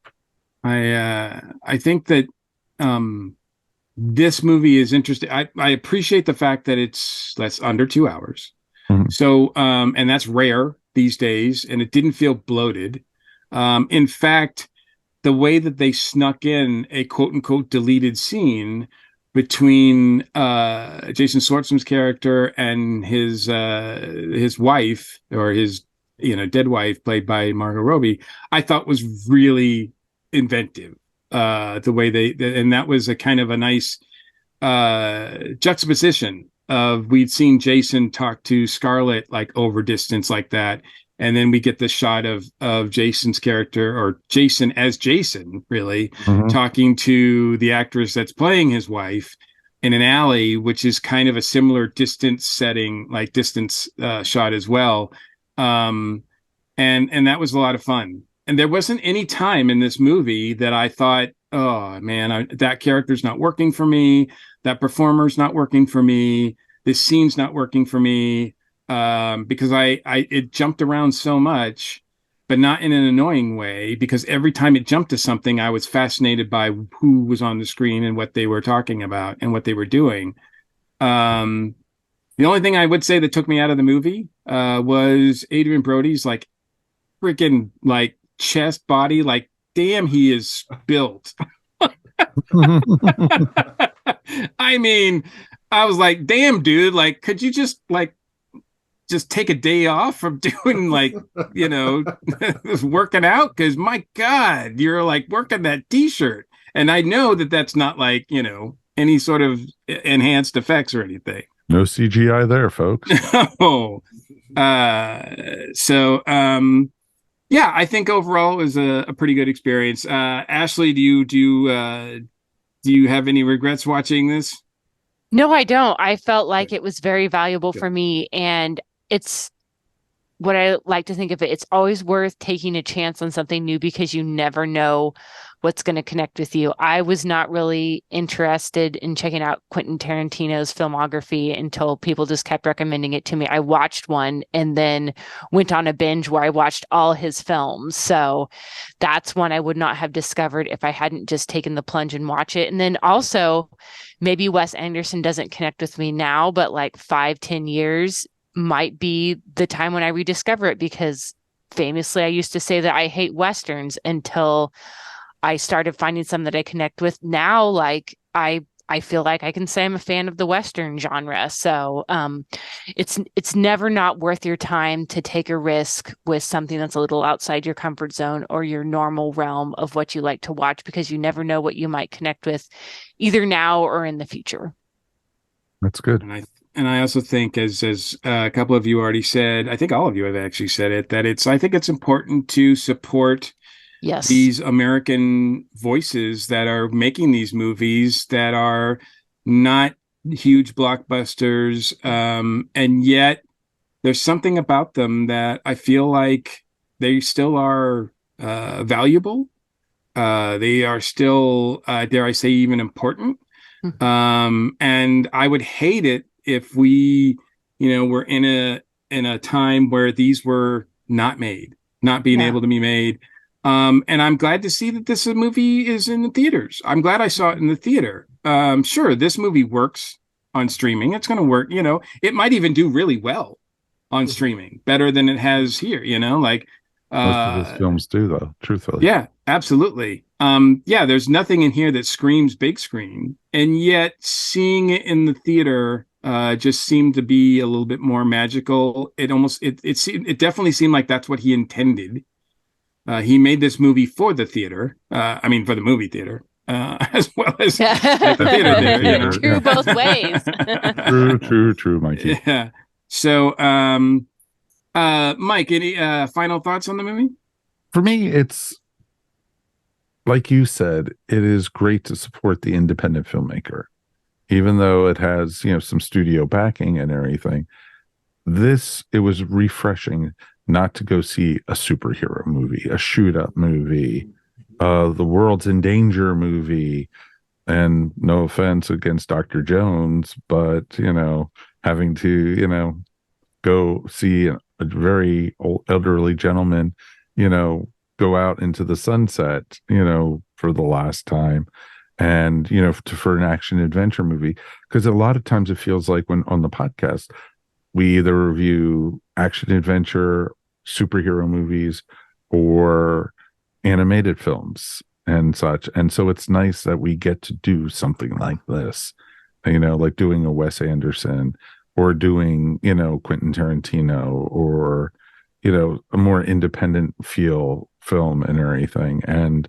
I think that this movie is interesting. I appreciate the fact that that's under 2 hours. Mm-hmm. So, and that's rare these days, and it didn't feel bloated. In fact, the way that they snuck in a quote unquote deleted scene between Jason Schwartzman's character and his wife, or his dead wife, played by Margot Robbie, I thought was really inventive. The way and that was a kind of a nice juxtaposition of, we'd seen Jason talk to Scarlett like over distance like that, and then we get the shot of Jason's character, or Jason as Jason, really, talking to the actress that's playing his wife in an alley, which is kind of a similar distance setting, like distance shot as well. And that was a lot of fun. And there wasn't any time in this movie that I thought, oh man, that character's not working for me. That performer's not working for me. This scene's not working for me. Because it jumped around so much, but not in an annoying way, because every time it jumped to something, I was fascinated by who was on the screen and what they were talking about and what they were doing. The only thing I would say that took me out of the movie was Adrian Brody's like freaking like chest body. Like, damn, he is built. I mean, I was like, damn, dude, like, could you just take a day off from doing working out? Because my God, you're like working that t-shirt. And I know that that's not like, any sort of enhanced effects or anything. No CGI there, folks. Oh, yeah, I think overall it was a pretty good experience. Ashley, do you have any regrets watching this? No, I don't. I felt like it was very valuable for me, and it's what I like to think of it. It's always worth taking a chance on something new because you never know what's going to connect with you. I was not really interested in checking out Quentin Tarantino's filmography until people just kept recommending it to me. I watched one and then went on a binge where I watched all his films. So that's one I would not have discovered if I hadn't just taken the plunge and watch it. And then also, maybe Wes Anderson doesn't connect with me now, but like 5-10 years might be the time when I rediscover it, because famously I used to say that I hate Westerns until I started finding some that I connect with. Now, like I feel like I can say I'm a fan of the Western genre. So it's never not worth your time to take a risk with something that's a little outside your comfort zone or your normal realm of what you like to watch, because you never know what you might connect with either now or in the future. That's good. And I also think, as a couple of you already said, I think all of you have actually said it, that I think it's important to support these American voices that are making these movies that are not huge blockbusters. And yet there's something about them that I feel like they still are valuable. They are still, dare I say, even important. And I would hate it if we, were in a time where these were not being able to be made. And I'm glad to see that this movie is in the theaters. I'm glad I saw it in the theater. Sure, this movie works on streaming. It's going to work, it might even do really well on streaming, better than it has here, like most of his films do, though, truthfully. Yeah, absolutely. There's nothing in here that screams big screen, and yet seeing it in the theater just seemed to be a little bit more magical. It definitely seemed like that's what he intended. He made this movie for the theater. For the movie theater, as well as like the theater there. You know? True both ways. True, Mikey. Yeah. So, Mike, any final thoughts on the movie? For me, it's like you said, it is great to support the independent filmmaker, even though it has, some studio backing and everything. It was refreshing not to go see a superhero movie, a shoot up movie, the world's in danger movie. And no offense against Dr. Jones, but, having to, go see a very old elderly gentleman, go out into the sunset, for the last time. And, for an action adventure movie, because a lot of times it feels like when on the podcast, we either review action adventure, superhero movies, or animated films and such. And so it's nice that we get to do something like this, like doing a Wes Anderson or doing, Quentin Tarantino or, a more independent feel film and everything. And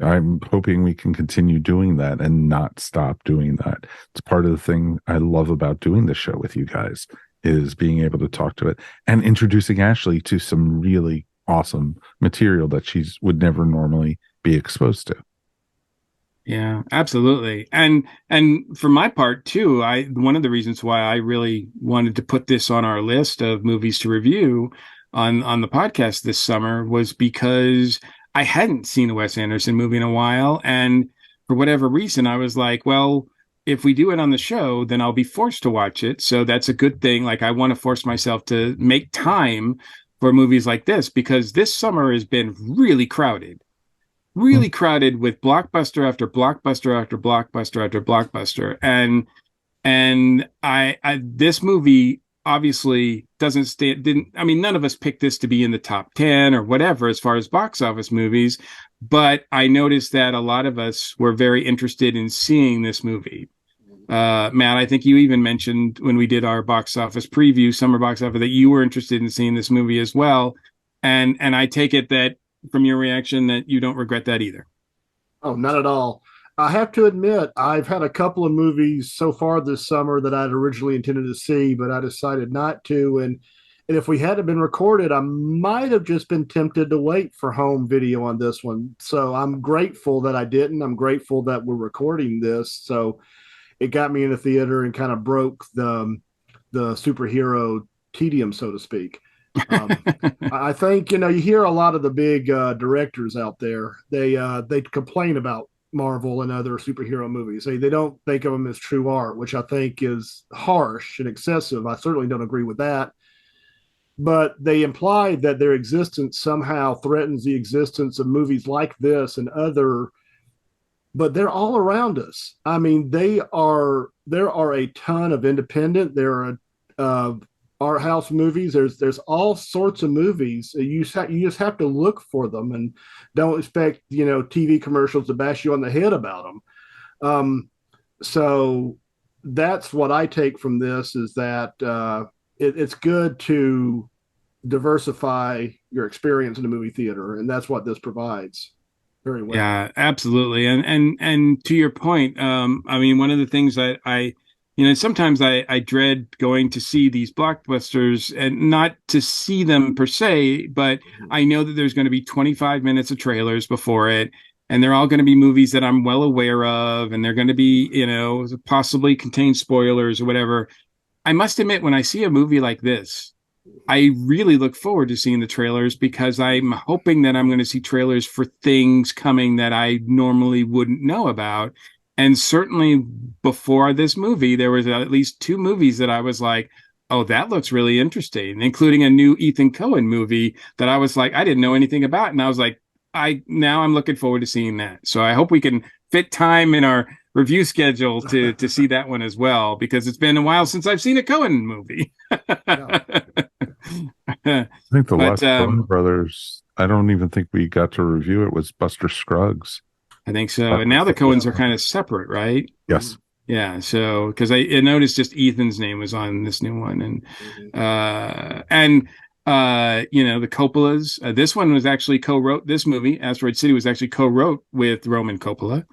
I'm hoping we can continue doing that and not stop doing that. It's part of the thing I love about doing the show with you guys is being able to talk to it and introducing Ashley to some really awesome material that she would never normally be exposed to. Yeah, absolutely. And for my part too, one of the reasons why I really wanted to put this on our list of movies to review on the podcast this summer was because I hadn't seen a Wes Anderson movie in a while. And for whatever reason, I was like, well, if we do it on the show, then I'll be forced to watch it. So that's a good thing. Like, I want to force myself to make time for movies like this, because this summer has been really crowded with blockbuster after blockbuster after blockbuster after blockbuster. And I this movie obviously none of us picked this to be in the top 10 or whatever as far as box office movies, but I noticed that a lot of us were very interested in seeing this movie. Matt, I think you even mentioned when we did our box office preview, summer box office, that you were interested in seeing this movie as well. And I take it that from your reaction that you don't regret that either. Oh, not at all. I have to admit, I've had a couple of movies so far this summer that I'd originally intended to see, but I decided not to. And if we hadn't been recorded, I might have just been tempted to wait for home video on this one. So I'm grateful that I didn't. I'm grateful that we're recording this. So it got me in the theater and kind of broke the superhero tedium, so to speak. I think, you hear a lot of the big directors out there. They complain about Marvel and other superhero movies. They don't think of them as true art, which I think is harsh and excessive. I certainly don't agree with that. But they imply that their existence somehow threatens the existence of movies like this and other. But they're all around us. I mean, there are a ton of independent. There are art house movies. There's all sorts of movies. You just have to look for them and don't expect TV commercials to bash you on the head about them. So that's what I take from this, is that it's good to diversify your experience in a movie theater, and that's what this provides very well. Yeah, absolutely. And to your point, one of the things that I sometimes I dread going to see these blockbusters, and not to see them per se, but I know that there's going to be 25 minutes of trailers before it, and they're all going to be movies that I'm well aware of, and they're going to be, possibly contain spoilers or whatever. I must admit, when I see a movie like this, I really look forward to seeing the trailers, because I'm hoping that I'm going to see trailers for things coming that I normally wouldn't know about. And certainly before this movie, there was at least 2 movies that I was like, oh, that looks really interesting, including a new Ethan Coen movie that I was like, I didn't know anything about. And I was like, now I'm looking forward to seeing that. So I hope we can fit time in our review schedule to see that one as well, because it's been a while since I've seen a Coen movie. I think the last Coen Brothers, I don't even think we got to review it, was Buster Scruggs. I think so. And now the Coens are kind of separate, right? Yes. Yeah, so because I noticed just Ethan's name was on this new one, and you know, the Coppolas. This one was actually co-wrote. This movie, Asteroid City, was actually co-wrote with Roman Coppola.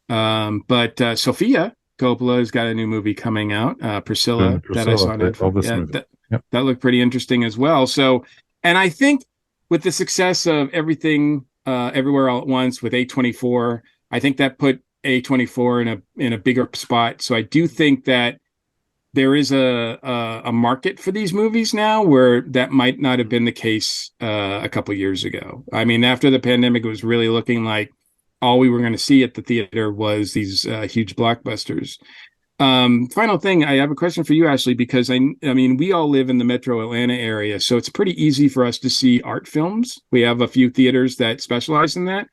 But Sofia Coppola has got a new movie coming out, Priscilla, that I saw on Netflix. Yeah, that looked pretty interesting as well. So, and I think with the success of Everything, Everywhere All at Once with A24, I think that put A24 in a bigger spot. So I do think that there is a market for these movies now where that might not have been the case a couple years ago. I mean, after the pandemic, it was really looking like all we were going to see at the theater was these huge blockbusters. Final thing, I have a question for you, Ashley, because I mean, we all live in the metro Atlanta area, so it's pretty easy for us to see art films. We have a few theaters that specialize in that.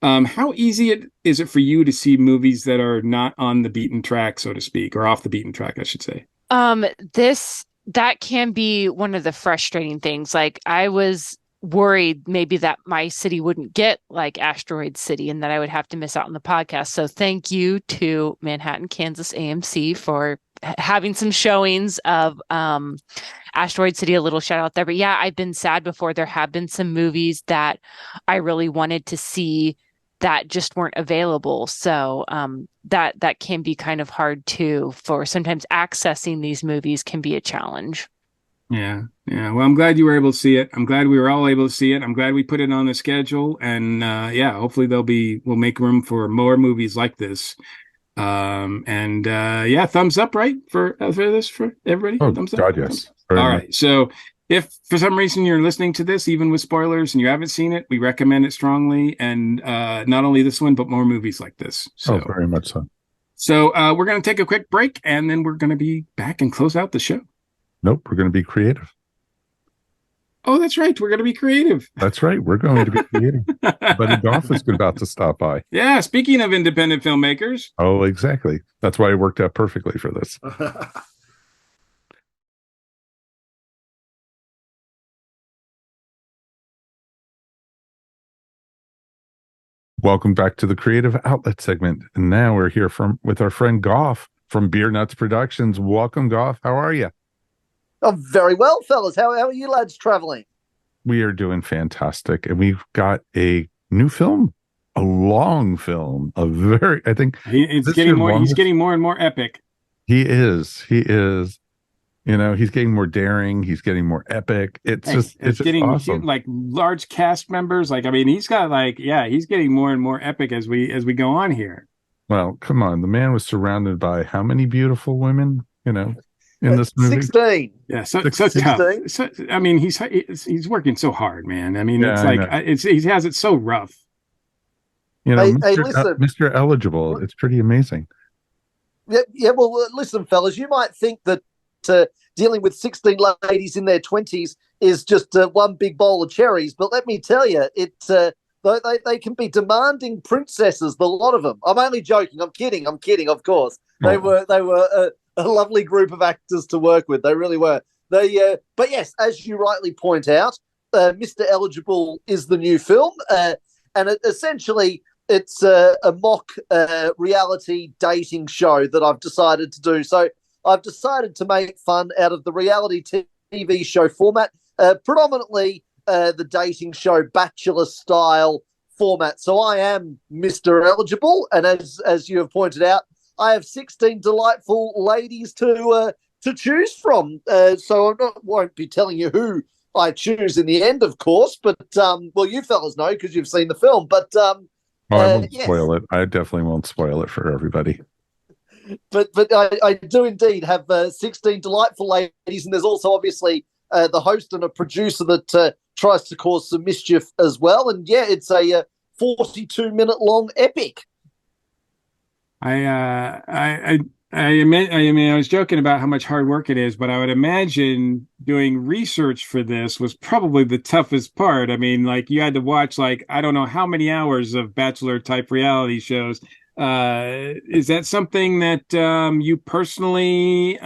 How easy is it for you to see movies that are not on the beaten track, so to speak, or off the beaten track, I should say? That can be one of the frustrating things. Like, I was worried maybe that my city wouldn't get like Asteroid City and that I would have to miss out on the podcast. So thank you to Manhattan, Kansas AMC for having some showings of Asteroid City. A little shout out there. But yeah, I've been sad before. There have been some movies that I really wanted to see that just weren't available. So that can be kind of hard too, for sometimes accessing these movies can be a challenge. Yeah. Well, I'm glad you were able to see it. I'm glad we were all able to see it. I'm glad we put it on the schedule. And hopefully we'll make room for more movies like this. Thumbs up, right? For this, for everybody? Oh, thumbs God, up? yes. All right. So if for some reason you're listening to this, even with spoilers, and you haven't seen it, we recommend it strongly. And not only this one, but more movies like this. So very much so. So we're going to take a quick break, and then we're going to be back and close out the show. Nope, we're going to be creative. Oh, that's right. We're going to be creative. That's right. We're going to be creative. But Gough is about to stop by. Yeah, speaking of independent filmmakers. Oh, exactly. That's why it worked out perfectly for this. Welcome back to the Creative Outlet segment. And now we're here with our friend Gough from Beernuts Productions. Welcome, Gough. How are you? I'm very well, fellas. How are you lads traveling? We are doing fantastic. And we've got a new film, a long film, I think he's getting more and more epic. He is. You know, he's getting more daring. He's getting more epic. It's getting awesome. Like large cast members. Like, I mean, he's getting more and more epic as we go on here. Well, come on. The man was surrounded by how many beautiful women, you know, in this movie? 16. Yeah, so tough. So, I mean, he's working so hard, man. I mean, it's like he has it so rough. You know, Mr. Eligible. It's pretty amazing. Yeah. Well, listen, fellas, you might think that dealing with 16 ladies in their 20s is just one big bowl of cherries, but let me tell you, they can be demanding princesses, the lot of them. I'm only joking. I'm kidding. Of course, they were a lovely group of actors to work with. They really were. But yes, as you rightly point out, Mr. Eligible is the new film, and essentially it's a mock reality dating show that I've decided to do. So I've decided to make fun out of the reality TV show format, predominantly the dating show Bachelor style format. So I am Mr. Eligible, and as you have pointed out, I have 16 delightful ladies to choose from. So I won't be telling you who I choose in the end, of course, but well, you fellas know because you've seen the film. But I won't spoil it. I definitely won't spoil it for everybody. But I do indeed have 16 delightful ladies, and there's also obviously the host and a producer that tries to cause some mischief as well. And yeah, it's a 42-minute long epic. I mean, I was joking about how much hard work it is, but I would imagine doing research for this was probably the toughest part. I mean, like, you had to watch, like, I don't know how many hours of Bachelor type reality shows. Is that something that you personally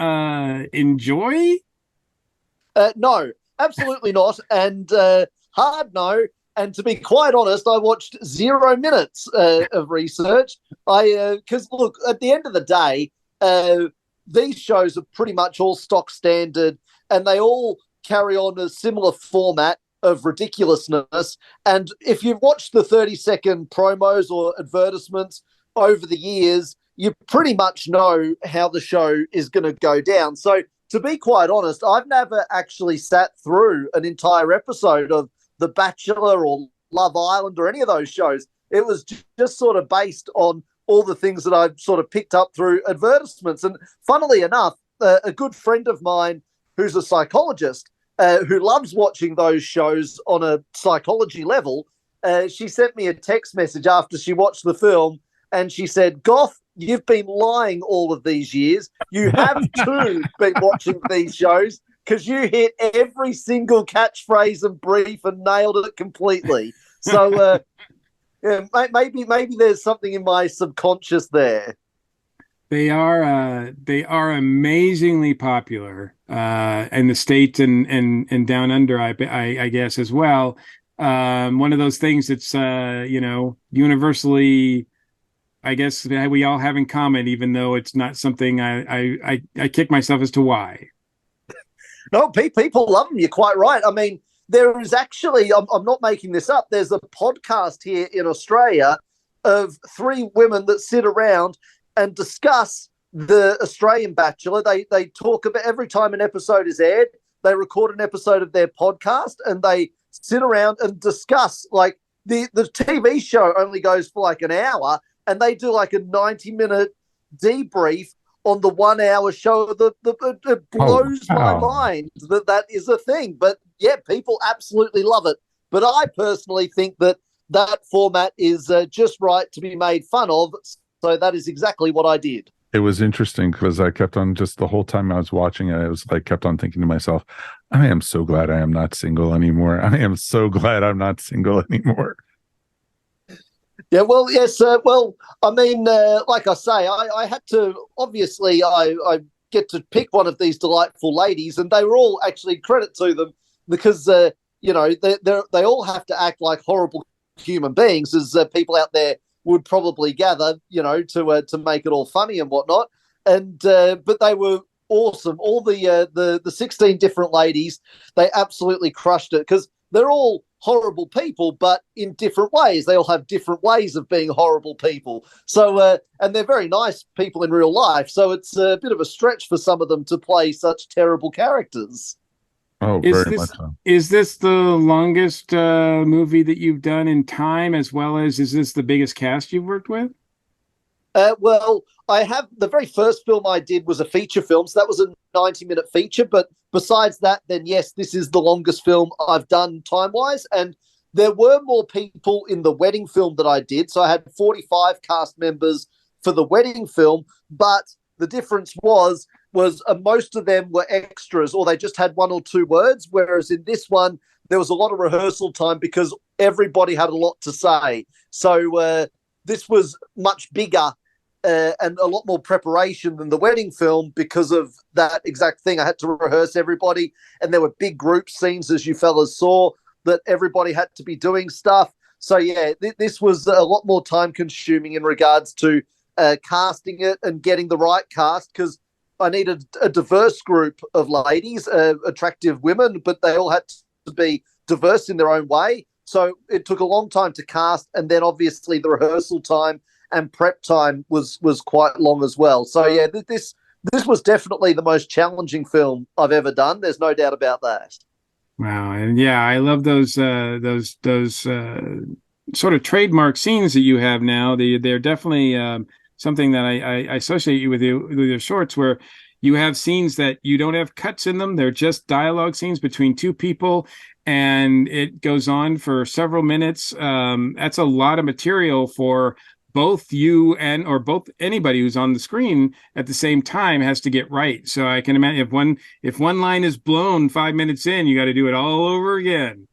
enjoy? No, absolutely not. And hard no. And to be quite honest, I watched 0 minutes of research. Because look, at the end of the day, these shows are pretty much all stock standard, and they all carry on a similar format of ridiculousness. And if you've watched the 30-second promos or advertisements over the years, you pretty much know how the show is going to go down. So to be quite honest, I've never actually sat through an entire episode of The Bachelor or Love Island or any of those shows. It was just sort of based on all the things that I've sort of picked up through advertisements. And funnily enough, a good friend of mine who's a psychologist who loves watching those shows on a psychology level, she sent me a text message after she watched the film, and she said, "Gough, you've been lying all of these years. You have too been watching these shows because you hit every single catchphrase and brief and nailed it completely." So yeah, maybe there's something in my subconscious there. They are amazingly popular in the States and down under, I guess, as well. One of those things that's universally, I guess, that we all have in common, even though it's not something I kick myself as to why. No, people love them. You're quite right. I mean, there is actually, I'm not making this up, there's a podcast here in Australia of 3 women that sit around and discuss the Australian Bachelor. They talk about, every time an episode is aired, they record an episode of their podcast and they sit around and discuss. Like the TV show only goes for like an hour, and they do like a 90-minute debrief on the 1 hour show. It blows my mind that is a thing. But yeah, people absolutely love it. But I personally think that format is just right to be made fun of. So that is exactly what I did. It was interesting because I kept on, just the whole time I was watching it, I was like, kept on thinking to myself, I am so glad I am not single anymore. I am so glad I'm not single anymore. Yeah, well, yes. Well, I mean, like I say, I had to, obviously, I get to pick one of these delightful ladies, and they were all, actually, credit to them, because, they all have to act like horrible human beings, as people out there would probably gather, to make it all funny and whatnot. And but they were awesome. All the 16 different ladies, they absolutely crushed it, because they're all horrible people, but in different ways. They all have different ways of being horrible people. So, and they're very nice people in real life. So it's a bit of a stretch for some of them to play such terrible characters. Oh, very much so. Is this the longest movie that you've done in time, as well as, is this the biggest cast you've worked with? Well, I have, the very first film I did was a feature film, so that was a 90-minute feature. But besides that, then yes, this is the longest film I've done time-wise. And there were more people in the wedding film that I did. So I had 45 cast members for the wedding film, but the difference was most of them were extras, or they just had 1 or 2 words, whereas in this one, there was a lot of rehearsal time because everybody had a lot to say. So this was much bigger and a lot more preparation than the wedding film because of that exact thing. I had to rehearse everybody, and there were big group scenes, as you fellas saw, that everybody had to be doing stuff. So, yeah, this was a lot more time-consuming in regards to casting it and getting the right cast, because I needed a diverse group of ladies, attractive women, but they all had to be diverse in their own way. So it took a long time to cast, and then obviously the rehearsal time and prep time was quite long as well. So yeah, this was definitely the most challenging film I've ever done. There's no doubt about that. Wow, and yeah, I love those sort of trademark scenes that you have now. They're definitely something that I associate you with your shorts, where you have scenes that you don't have cuts in them. They're just dialogue scenes between 2 people, and it goes on for several minutes. That's a lot of material for both you or both anybody who's on the screen at the same time has to get right. So I can imagine if one line is blown 5 minutes in, you got to do it all over again.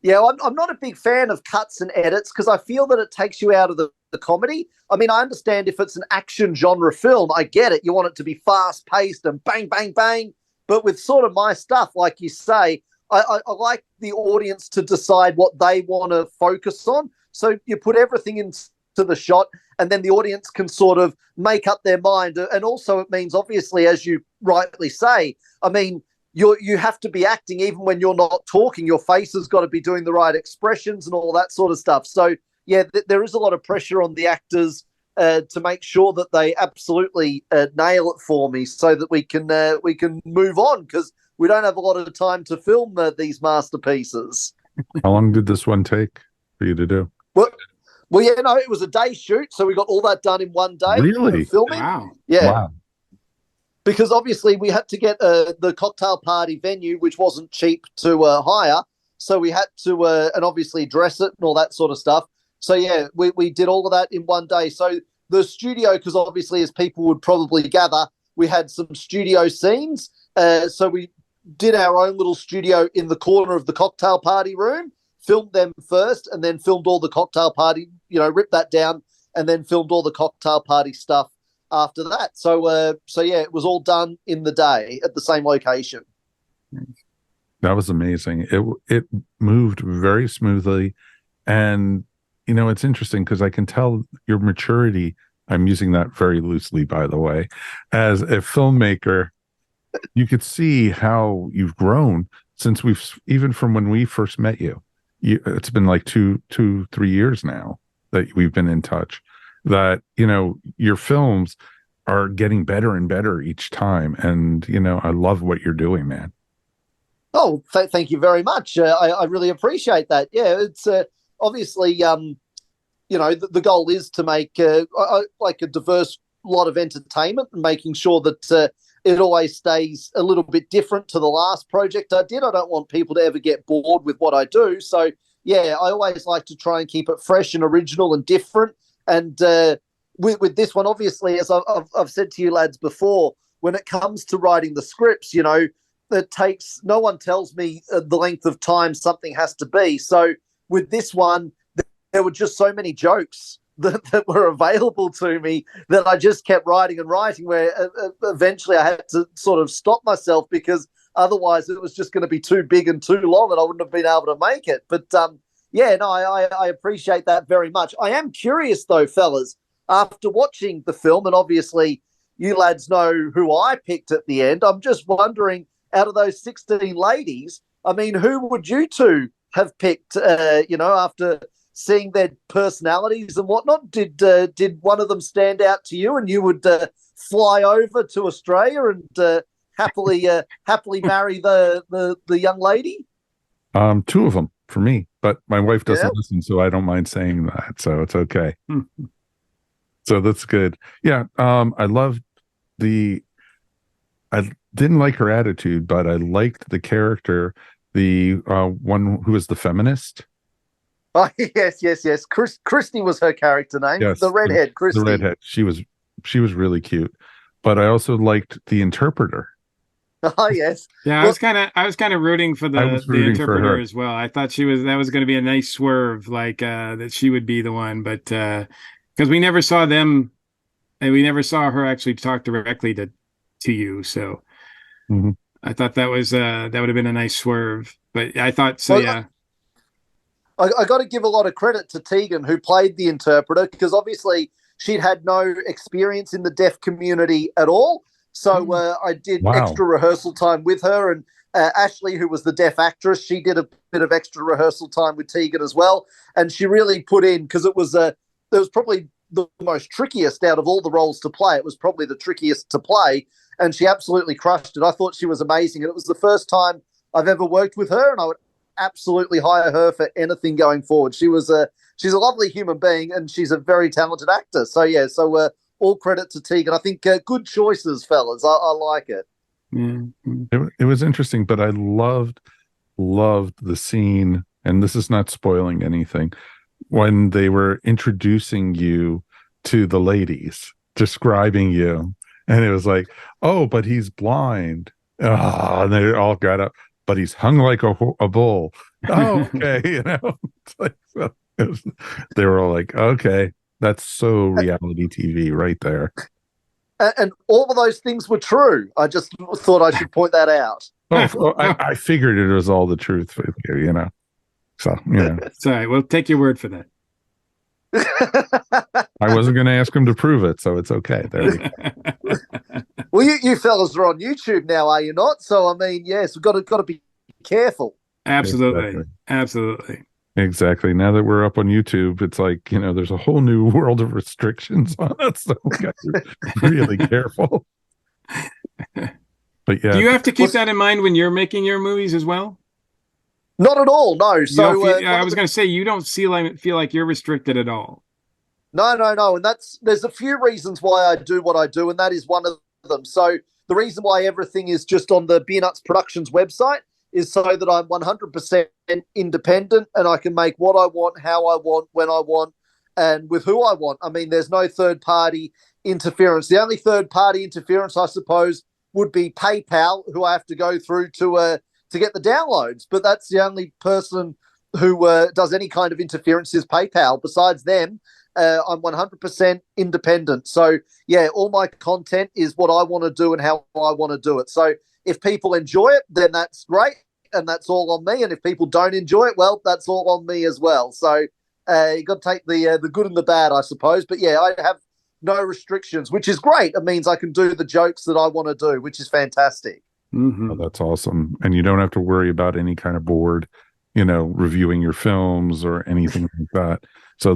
Yeah, I'm not a big fan of cuts and edits, because I feel that it takes you out of the comedy. I mean, I understand if it's an action genre film, I get it. You want it to be fast paced and bang, bang, bang. But with sort of my stuff, like you say, I like the audience to decide what they want to focus on. So you put everything into the shot, and then the audience can sort of make up their mind. And also it means, obviously, as you rightly say, I mean, you have to be acting even when you're not talking. Your face has got to be doing the right expressions and all that sort of stuff. So, yeah, there is a lot of pressure on the actors to make sure that they absolutely nail it for me so that we can move on, because we don't have a lot of time to film these masterpieces. How long did this one take for you to do? Well, yeah, no, it was a day shoot, so we got all that done in one day. Really? Filming. Wow. Yeah. Wow. Because obviously we had to get the cocktail party venue, which wasn't cheap to hire. So we had to, and obviously dress it and all that sort of stuff. So, yeah, we did all of that in one day. So the studio, because obviously as people would probably gather, we had some studio scenes. So we did our own little studio in the corner of the cocktail party room, filmed them first, and then filmed all the cocktail party, ripped that down, and then filmed all the cocktail party stuff after that. So yeah, it was all done in the day at the same location. That was amazing. It moved very smoothly, and it's interesting because I can tell your maturity. I'm using that very loosely, by the way. As a filmmaker, you could see how you've grown since even from when we first met you. It's been like 3 years now that we've been in touch. That your films are getting better and better each time, and I love what you're doing, man. Oh, thank you very much. I really appreciate that. Yeah, it's obviously the goal is to make like a diverse lot of entertainment, and making sure that it always stays a little bit different to the last project I did. I don't want people to ever get bored with what I do. So yeah, I always like to try and keep it fresh and original and different. And with this one, obviously, as I've said to you lads before, when it comes to writing the scripts, it takes, no one tells me the length of time something has to be. So with this one, there were just so many jokes that were available to me that I just kept writing and writing, where eventually I had to sort of stop myself, because otherwise it was just going to be too big and too long and I wouldn't have been able to make it. But yeah, no, I appreciate that very much. I am curious though, fellas, after watching the film, and obviously you lads know who I picked at the end, I'm just wondering, out of those 16 ladies, I mean, who would you two have picked, after seeing their personalities and whatnot? Did one of them stand out to you and you would fly over to Australia and happily marry the young lady? Two of them for me, but my wife doesn't listen, so I don't mind saying that, so it's okay. So that's good. Yeah. I didn't like her attitude, but I liked the character, the one who was the feminist. Oh, yes. Christy was her character name. Yes, the redhead, Christy. The redhead. She was really cute. But I also liked the interpreter. Oh yes. Yeah, well, I was kind of rooting for the interpreter as well. I thought that was going to be a nice swerve, like that she would be the one, but because we never saw them, and we never saw her actually talk directly to you. So I thought that would have been a nice swerve. But I thought so. Well, yeah. I got to give a lot of credit to Tegan, who played the interpreter, because obviously she'd had no experience in the deaf community at all. So I did extra rehearsal time with her, and Ashley, who was the deaf actress, she did a bit of extra rehearsal time with Tegan as well. And she really put in, because it was probably the most trickiest out of all the roles to play. It was probably the trickiest to play, and she absolutely crushed it. I thought she was amazing, and it was the first time I've ever worked with her, and I would absolutely hire her for anything going forward. She's a lovely human being, and she's a very talented actor. So yeah, all credit to Tegan. I think good choices, fellas. I like it. It was interesting, but I loved the scene, and this is not spoiling anything, when they were introducing you to the ladies, describing you, and it was like, oh, but he's blind. Oh, and they all got up. But he's hung like a bull. Oh, okay. It's like, they were all like, okay, that's so reality TV right there. And all of those things were true. I just thought I should point that out. I figured it was all the truth, So, It's all right. We'll take your word for that. I wasn't going to ask him to prove it, so it's okay. There we go. Well, you fellas are on YouTube now, are you not? So I mean, yes, we've got to be careful. Absolutely. Absolutely. Exactly. Now that we're up on YouTube, it's like, there's a whole new world of restrictions on us. So we got to be really careful. But yeah. Do you have to keep that in mind when you're making your movies as well? Not at all, no. So I was going to say, you don't feel like you're restricted at all. No. And there's a few reasons why I do what I do, and that is one of them. So the reason why everything is just on the Beernuts Productions website is so that I'm 100% independent and I can make what I want, how I want, when I want, and with who I want. I mean, there's no third-party interference. The only third-party interference, I suppose, would be PayPal, who I have to go through to get the downloads. But that's the only person who does any kind of interference is PayPal. Besides them, I'm 100% independent. So, yeah, all my content is what I want to do and how I want to do it. So if people enjoy it, then that's great, and that's all on me. And if people don't enjoy it, well, that's all on me as well. So you got to take the good and the bad, I suppose. But, yeah, I have no restrictions, which is great. It means I can do the jokes that I want to do, which is fantastic. Mm-hmm. Oh, that's awesome. And you don't have to worry about any kind of board, reviewing your films or anything like that. So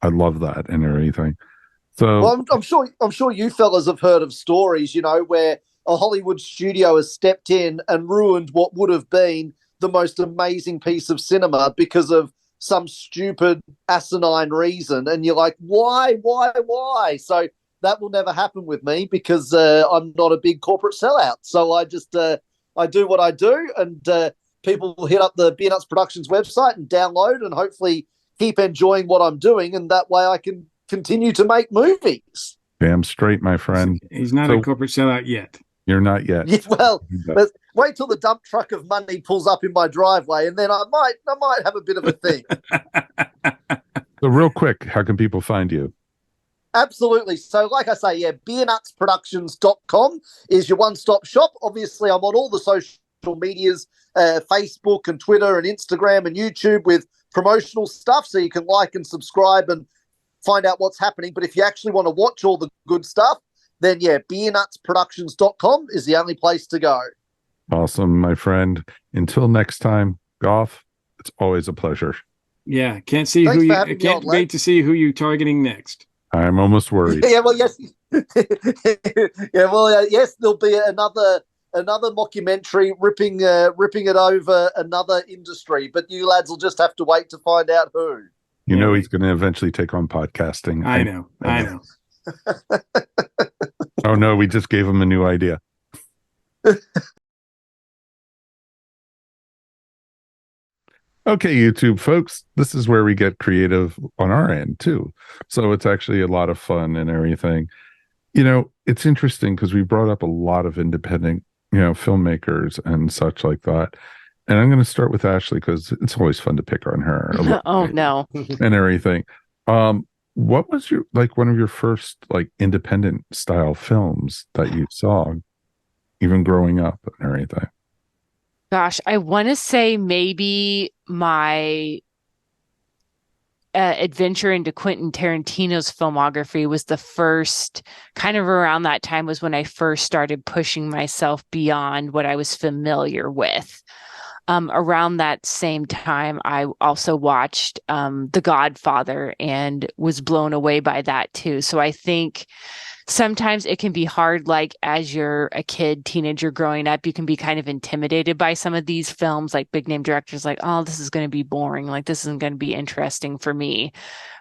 I love that and everything. So well, I'm sure you fellas have heard of stories, where a Hollywood studio has stepped in and ruined what would have been the most amazing piece of cinema because of some stupid asinine reason. And you're like, why? So that will never happen with me because I'm not a big corporate sellout. So I just I do what I do, and people will hit up the Beernuts Productions website and download and hopefully keep enjoying what I'm doing, and that way I can continue to make movies. Damn straight, my friend. He's not a corporate sellout yet. You're not yet. Yeah, well, wait till the dump truck of money pulls up in my driveway, and then I might have a bit of a thing. So real quick, how can people find you? Absolutely. So like I say, beernutsproductions.com is your one-stop shop. Obviously, I'm on all the social medias, Facebook and Twitter and Instagram and YouTube with promotional stuff, so you can like and subscribe and find out what's happening. But if you actually want to watch all the good stuff, then beernutsproductions.com is the only place to go. Awesome, my friend. Until next time, Gough, it's always a pleasure. Yeah, can't wait to see who you're targeting next. I'm almost worried. Yeah, well, yes. Yes, there'll be another mockumentary ripping it over another industry, but you lads will just have to wait to find out who. He's going to eventually take on podcasting. I know. Oh no, we just gave him a new idea. Okay, YouTube folks, this is where we get creative on our end too. So it's actually a lot of fun and everything. It's interesting because we brought up a lot of independent, filmmakers and such like that. And I'm going to start with Ashley because it's always fun to pick on her. Oh no. And everything. What was one of your first independent style films that you saw, even growing up and everything? Gosh, I want to say maybe my adventure into Quentin Tarantino's filmography was the first, kind of around that time was when I first started pushing myself beyond what I was familiar with. Around that same time, I also watched The Godfather and was blown away by that too. So I think sometimes it can be hard, as you're a kid, teenager growing up, you can be kind of intimidated by some of these films, big name directors, oh, this is going to be boring. This isn't going to be interesting for me.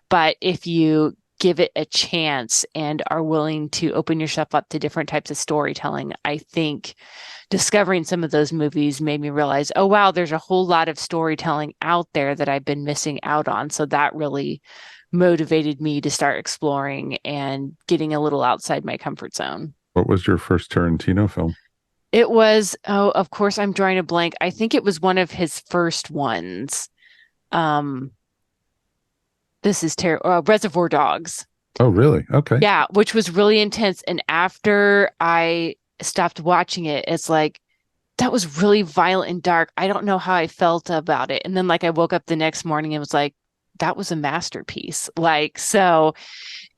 But if you give it a chance and are willing to open yourself up to different types of storytelling, I think discovering some of those movies made me realize, oh, wow, there's a whole lot of storytelling out there that I've been missing out on. So that really motivated me to start exploring and getting a little outside my comfort zone. What was your first Tarantino film? It was, of course, I'm drawing a blank. I think it was one of his first ones. This is Reservoir Dogs. Oh, really? Okay. Yeah, which was really intense. And after I stopped watching it, it's that was really violent and dark. I don't know how I felt about it. And then I woke up the next morning and was that was a masterpiece. Like, so,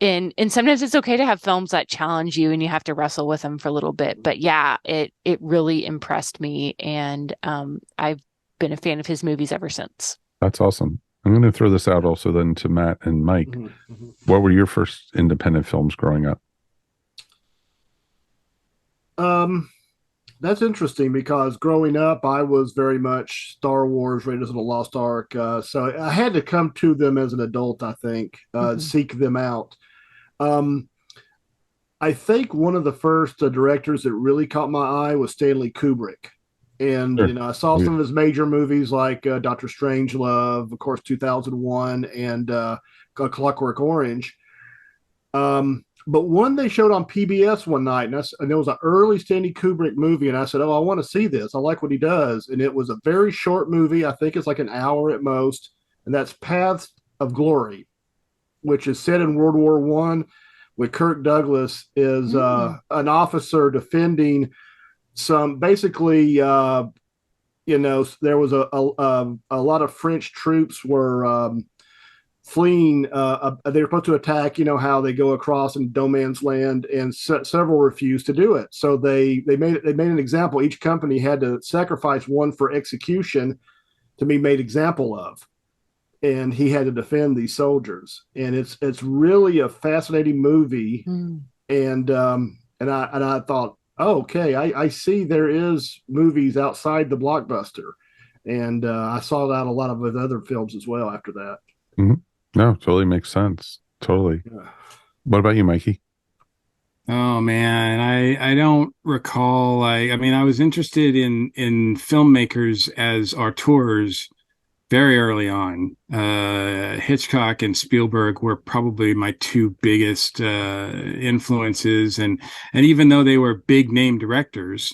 and sometimes it's okay to have films that challenge you and you have to wrestle with them for a little bit. But yeah, it really impressed me, and I've been a fan of his movies ever since. That's awesome. I'm going to throw this out also then to Matt and Mike. What were your first independent films growing up? That's interesting because growing up, I was very much Star Wars, Raiders of the Lost Ark. So I had to come to them as an adult, I think, seek them out. I think one of the first directors that really caught my eye was Stanley Kubrick. And, Sure. I saw some of his major movies like Dr. Strangelove, of course, 2001, and Clockwork Orange. But one they showed on PBS one night, and it was an early Stanley Kubrick movie, and I said, "Oh, I want to see this. I like what he does." And it was a very short movie. I think it's like an hour at most, and that's Paths of Glory, which is set in World War One, with Kirk Douglas is an officer defending some basically. There was a lot of French troops were. Fleeing, they were supposed to attack, how they go across in no man's land, and several refused to do it. So they made an example. Each company had to sacrifice one for execution to be made example of, and he had to defend these soldiers. And it's really a fascinating movie. And I thought, oh, okay, I see there is movies outside the blockbuster, and I saw that a lot of with other films as well after that. No, totally makes sense. Totally. Yeah. What about you, Mikey? Oh man, I don't recall. I mean, I was interested in filmmakers as auteurs very early on. Hitchcock and Spielberg were probably my two biggest influences, and even though they were big name directors,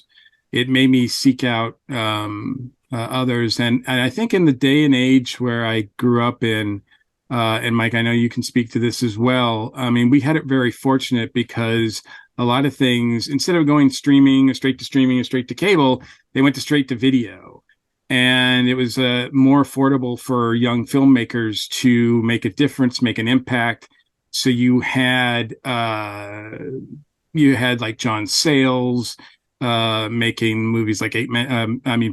it made me seek out others. And I think in the day and age where I grew up in. And Mike, I know you can speak to this as well. I mean, we had it very fortunate because a lot of things, instead of going streaming or straight to cable, they went to straight to video. And it was more affordable for young filmmakers to make a difference, make an impact. So you had like John Sayles making movies like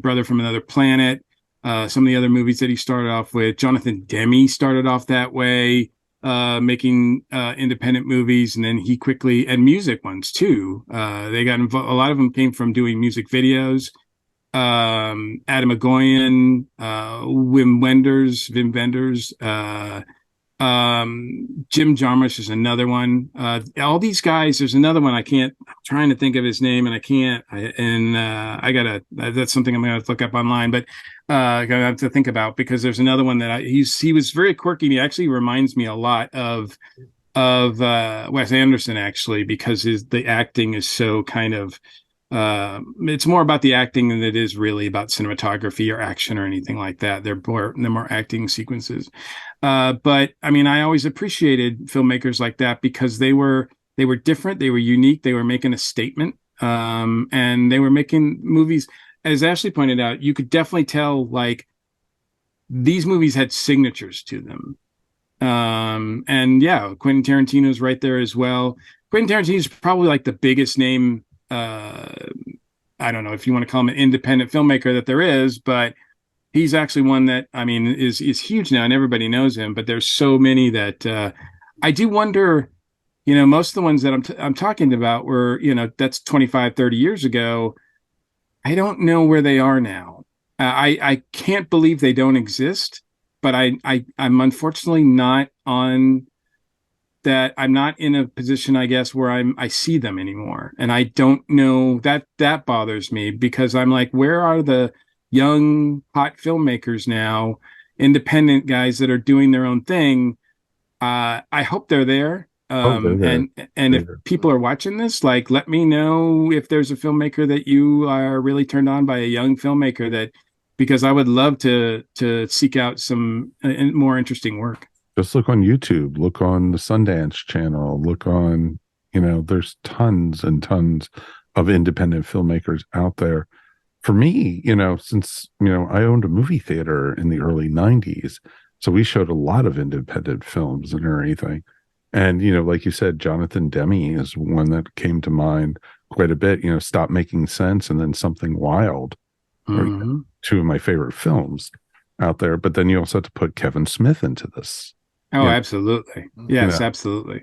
Brother from Another Planet. Some of the other movies that he started off with, Jonathan Demme started off that way, making independent movies, and then he quickly, and music ones too. They got involved. A lot of them came from doing music videos. Adam Egoyan, Wim Wenders, Jim Jarmusch is another one. All these guys, there's another one I'm trying to think of his name and I can't. That's something I'm gonna look up online, but gonna have to think about, because there's another one that he was very quirky. He actually reminds me a lot of Wes Anderson, actually, because the acting is so kind of it's more about the acting than it is really about cinematography or action or anything like that. They're more acting sequences. But I mean, I always appreciated filmmakers like that because they were different, they were unique, they were making a statement, and they were making movies. As Ashley pointed out, you could definitely tell like these movies had signatures to them. And yeah, Quentin Tarantino's right there as well. Quentin Tarantino's probably like the biggest name. I don't know if you want to call him an independent filmmaker that there is, but he's actually one that, I mean, is huge now and everybody knows him, but there's so many that I do wonder, most of the ones that I'm talking about were, that's 25, 30 years ago. I don't know where they are now. I can't believe they don't exist, but I'm unfortunately not on that. I'm not in a position, I guess, where I see them anymore. And I don't know, that bothers me, because I'm like, where are the young hot filmmakers now, independent guys that are doing their own thing? I hope they're there. And if people are watching this, like, let me know if there's a filmmaker that you are really turned on by, a young filmmaker, because I would love to seek out some more interesting work. Just look on YouTube, look on the Sundance channel, look on, there's tons and tons of independent filmmakers out there. For me, since, I owned a movie theater in the early 90s, So we showed a lot of independent films and everything. And, like you said, Jonathan Demme is one that came to mind quite a bit. Stop Making Sense and then Something Wild, Mm-hmm. two of my favorite films out there. But then you also have to put Kevin Smith into this. Oh, absolutely. Yes, know, absolutely.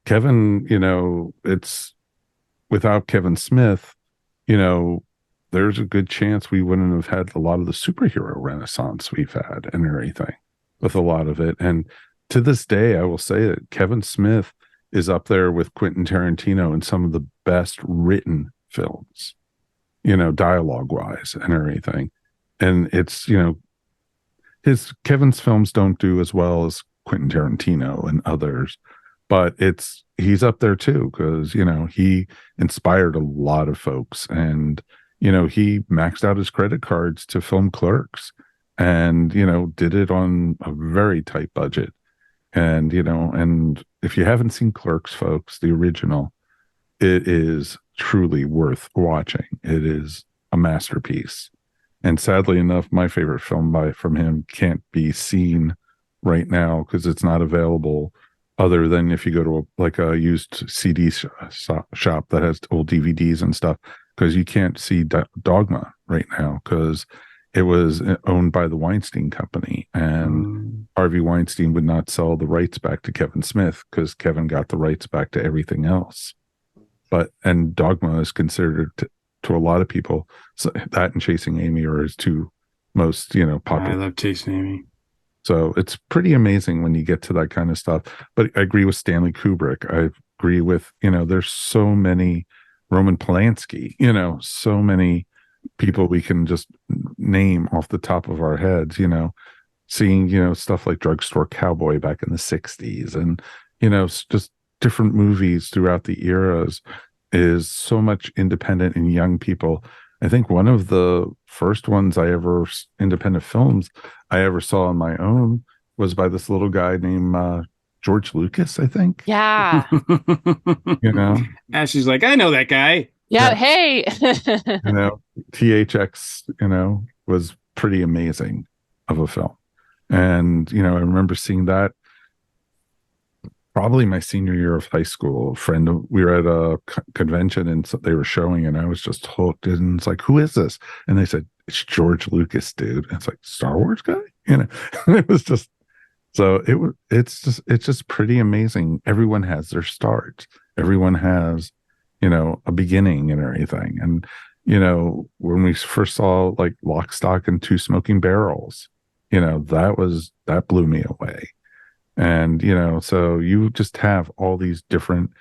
Kevin, it's without Kevin Smith, there's a good chance we wouldn't have had a lot of the superhero renaissance we've had and everything with a lot of it. And to this day, I will say that Kevin Smith is up there with Quentin Tarantino in some of the best written films, dialogue wise and everything. And it's, Kevin's films don't do as well as Quentin Tarantino and others, but he's up there too, because, he inspired a lot of folks, and, he maxed out his credit cards to film Clerks and, did it on a very tight budget. And, and if you haven't seen Clerks, folks, the original, it is truly worth watching. It is a masterpiece. And sadly enough, my favorite film from him can't be seen right now because it's not available other than if you go to a used CD shop that has old DVDs and stuff, because you can't see Dogma right now because it was owned by the Weinstein Company, and Harvey Weinstein would not sell the rights back to Kevin Smith because Kevin got the rights back to everything else. And Dogma is considered to a lot of people, so that and Chasing Amy are his two most, popular. I love Chasing Amy. So it's pretty amazing when you get to that kind of stuff. But I agree with Stanley Kubrick. I agree with, there's so many, Roman Polanski, so many people we can just name off the top of our heads, seeing, stuff like Drugstore Cowboy back in the 60s and, just different movies throughout the eras is so much independent and young people. I think one of the first independent films I ever saw on my own was by this little guy named George Lucas, I think. Yeah. Ashley's like, I know that guy. Yeah. Hey. THX, was pretty amazing of a film. And, I remember seeing that probably my senior year of high school. We were at a convention and so they were showing, and I was just hooked. And it's like, who is this? And they said, it's George Lucas, dude. And it's like, Star Wars guy, it was just, so it's just pretty amazing. Everyone has their start. Everyone has, a beginning and everything. And, when we first saw like Lock, Stock and Two Smoking Barrels, that blew me away. And, so you just have all these different,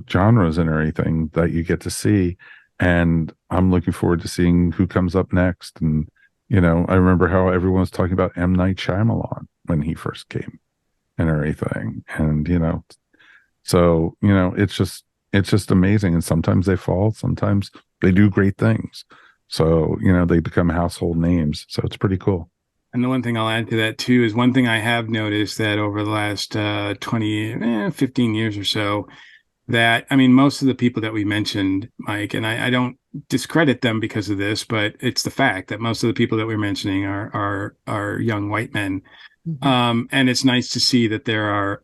genres and everything that you get to see. And I'm looking forward to seeing who comes up next. And, I remember how everyone was talking about M. Night Shyamalan when he first came and everything. And, so, it's just amazing. And sometimes they fall, sometimes they do great things. So, they become household names. So it's pretty cool. And the one thing I'll add to that too is one thing I have noticed that over the last 15 years or so, that, I mean, most of the people that we mentioned, Mike, and I don't discredit them because of this, but it's the fact that most of the people that we're mentioning are young white men. Mm-hmm. And it's nice to see that there are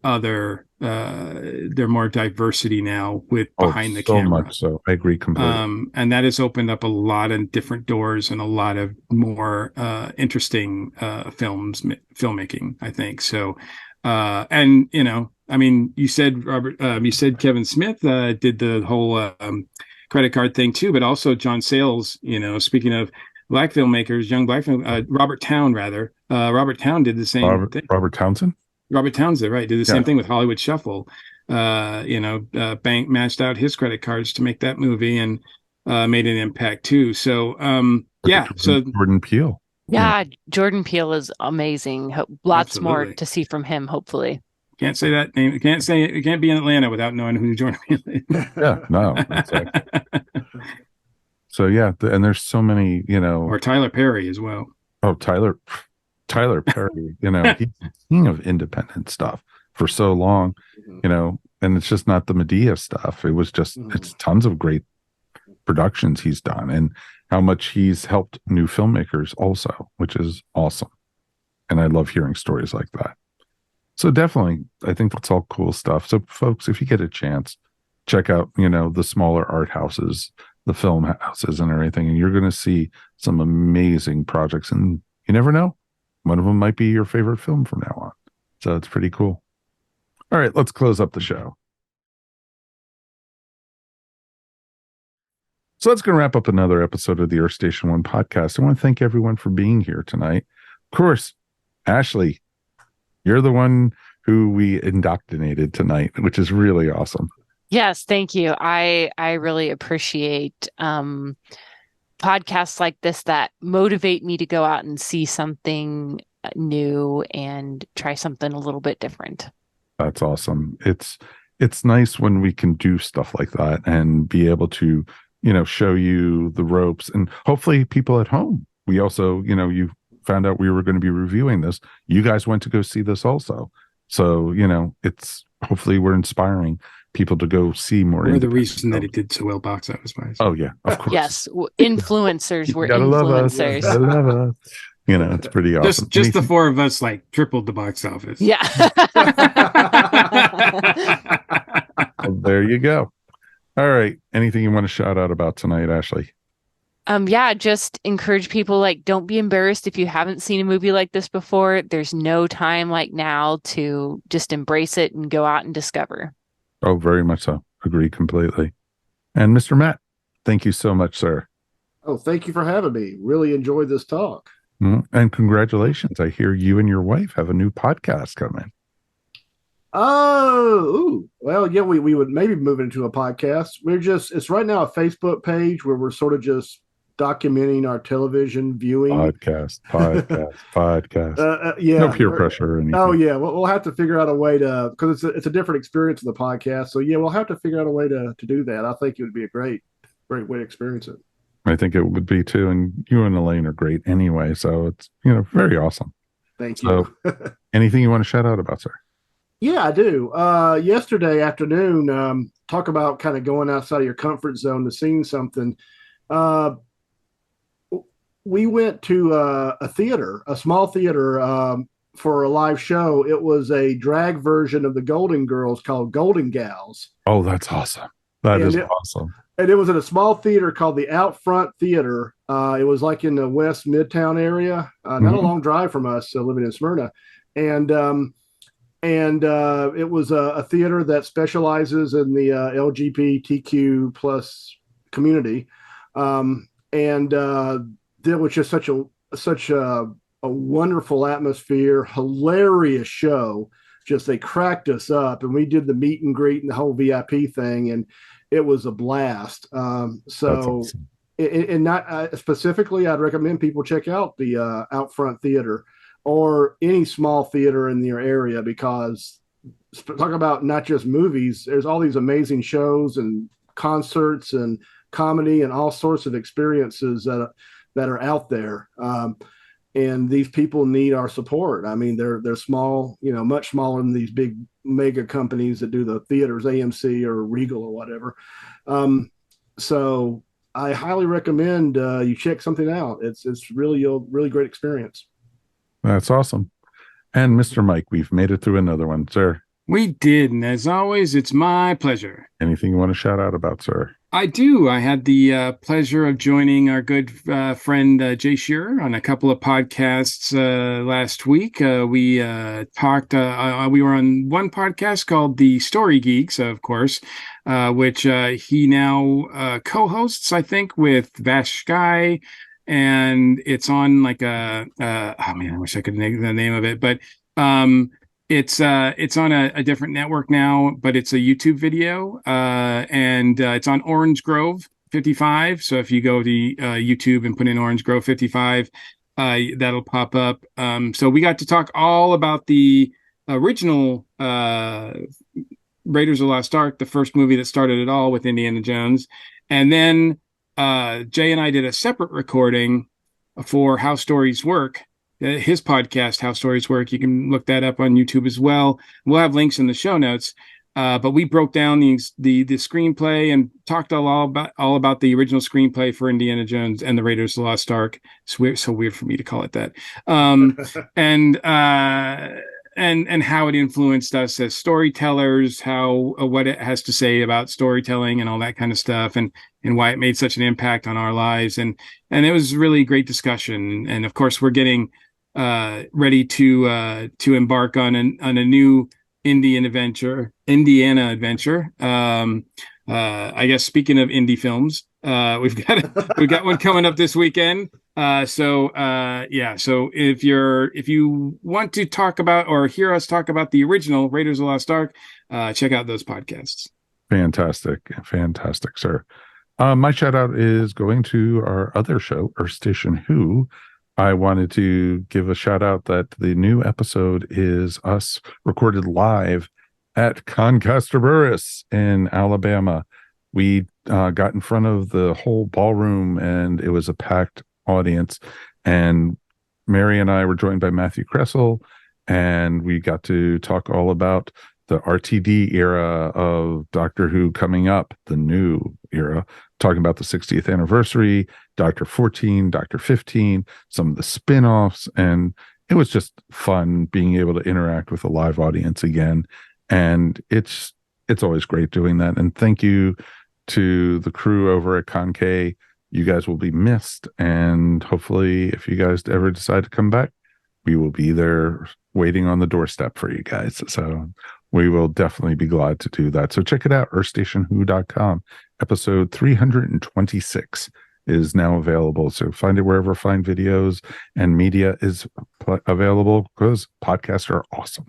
there more diversity now with behind the camera. So much so. I agree completely. And that has opened up a lot of different doors and a lot of more interesting filmmaking, I think. So, and, I mean, you said, Robert, you said Kevin Smith did the whole credit card thing too, but also John Sayles, speaking of black filmmakers, young black film, Robert Towne did the same thing. Robert Townsend? Robert Townsend, right, did the same thing with Hollywood Shuffle. Bank matched out his credit cards to make that movie and made an impact too. So, Jordan Peele. Yeah, Jordan Peele is amazing. Lots Absolutely. more to see from him, hopefully. Can't say that name. You can't be in Atlanta without knowing who Jordan Peele is. Yeah, no. So yeah, and there's so many, or Tyler Perry as well. Oh, Tyler Perry, he's the king of independent stuff for so long, and it's just not the Medea stuff. It was just, it's tons of great productions he's done and how much he's helped new filmmakers also, which is awesome. And I love hearing stories like that. So definitely, I think that's all cool stuff. So folks, if you get a chance, check out, the smaller art houses, the film houses and everything, and you're going to see some amazing projects. And you never know, one of them might be your favorite film from now on. So it's pretty cool. All right, let's close up the show. So that's going to wrap up another episode of the Earth Station One podcast. I want to thank everyone for being here tonight. Of course, Ashley, you're the one who we indoctrinated tonight, which is really awesome. Yes, thank you. I really appreciate podcasts like this that motivate me to go out and see something new and try something a little bit different. That's awesome. It's nice when we can do stuff like that and be able to, show you the ropes, and hopefully people at home. We also, you found out we were going to be reviewing this. You guys went to go see this also. So, it's hopefully we're inspiring people to go see more. We're the reason that it did so well box office wise. Oh yeah, of course. Yes, influencers were gotta influencers. Love us. It's pretty awesome. Just the four of us tripled the box office. Yeah. Well, there you go. All right. Anything you want to shout out about tonight, Ashley? Yeah, just encourage people, don't be embarrassed if you haven't seen a movie like this before. There's no time like now to just embrace it and go out and discover. Oh, very much so. Agree completely. And Mr. Matt, thank you so much, sir. Oh, thank you for having me. Really enjoyed this talk. And congratulations. I hear you and your wife have a new podcast coming. Oh, well, yeah, we would maybe move into a podcast. It's right now a Facebook page where we're sort of just documenting our television viewing. Podcast. Yeah. No peer pressure or anything. Oh, yeah. We'll have to figure out a way to, because it's a different experience of the podcast. So, yeah, we'll have to figure out a way to do that. I think it would be a great way to experience it. I think it would be too. And you and Elaine are great anyway. So it's, very awesome. Thank you. So, anything you want to shout out about, sir? Yeah, I do. Yesterday afternoon, talk about kind of going outside of your comfort zone to seeing something. We went to a theater, a small theater, for a live show. It was a drag version of the Golden Girls called Golden Gals. Oh, that's awesome. That is awesome. And it was at a small theater called the Outfront Theater. It was in the West Midtown area, not a long drive from us, living in Smyrna. And it was a theater that specializes in the LGBTQ plus community. There was just such a wonderful atmosphere, hilarious show. Just they cracked us up, and we did the meet and greet and the whole VIP thing, and it was a blast. So, awesome. And not specifically, I'd recommend people check out the Outfront Theater or any small theater in your area, because talk about not just movies. There's all these amazing shows and concerts and comedy and all sorts of experiences that are out there. And these people need our support. I mean, they're small, much smaller than these big mega companies that do the theaters, AMC or Regal or whatever. So I highly recommend you check something out. It's really a really great experience. That's awesome. And Mr. Mike, we've made it through another one, sir. We did, and as always, it's my pleasure. Anything you want to shout out about, sir? I do. I had the pleasure of joining our good friend Jay Shearer on a couple of podcasts last week. We talked. We were on one podcast called The Story Geeks, of course, which he now co-hosts, I think, with Vash Sky. And it's on oh man, I wish I could name the name of it, but it's on a different network now, but it's a YouTube video, and it's on Orange Grove 55. So if you go to YouTube and put in Orange Grove 55, that'll pop up. So we got to talk all about the original Raiders of the Lost Ark, the first movie that started it all with Indiana Jones, and then Jay and I did a separate recording for How Stories Work, his podcast, How Stories Work. You can look that up on YouTube as well. We'll have links in the show notes. But we broke down the screenplay and talked all about the original screenplay for Indiana Jones and the Raiders of the Lost Ark. It's so weird for me to call it that. And how it influenced us as storytellers, what it has to say about storytelling and all that kind of stuff, and why it made such an impact on our lives. And it was really a great discussion. And of course, we're getting ready to embark on a new Indiana adventure. I guess speaking of indie films, we've got one coming up this weekend. So if you want to talk about or hear us talk about the original Raiders of the Lost Ark, check out those podcasts. Fantastic, sir. My shout out is going to our other show, Earth Station Who. I wanted to give a shout out that the new episode is us recorded live at Concasterburris in Alabama. We got in front of the whole ballroom and it was a packed audience. And Mary and I were joined by Matthew Kressel, and we got to talk all about the RTD era of Doctor Who coming up, the new era, talking about the 60th anniversary, Doctor 14, Doctor 15, some of the spin-offs, and it was just fun being able to interact with a live audience again. And it's always great doing that. And thank you to the crew over at Conk. You guys will be missed, and hopefully if you guys ever decide to come back, we will be there waiting on the doorstep for you guys. So we will definitely be glad to do that. So check it out, earthstationwho.com. Episode 326 is now available. So find it wherever fine videos and media is available, because podcasts are awesome.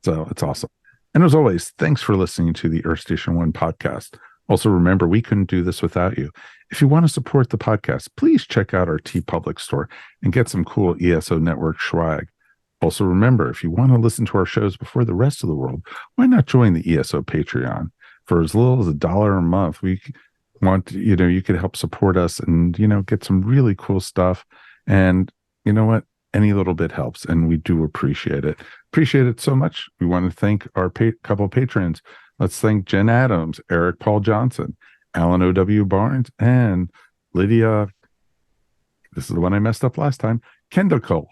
So it's awesome. And as always, thanks for listening to the Earth Station One podcast. Also, remember, we couldn't do this without you. If you want to support the podcast, please check out our Tee-Public store and get some cool ESO Network swag. Also, remember, if you want to listen to our shows before the rest of the world, why not join the ESO Patreon? For as little as $1 a month, we want, you could help support us and, get some really cool stuff. And you know what? Any little bit helps, and we do appreciate it. Appreciate it so much. We want to thank our couple patrons. Let's thank Jen Adams, Eric Paul Johnson, Alan O.W. Barnes, and Lydia. This is the one I messed up last time. Kendall Cole.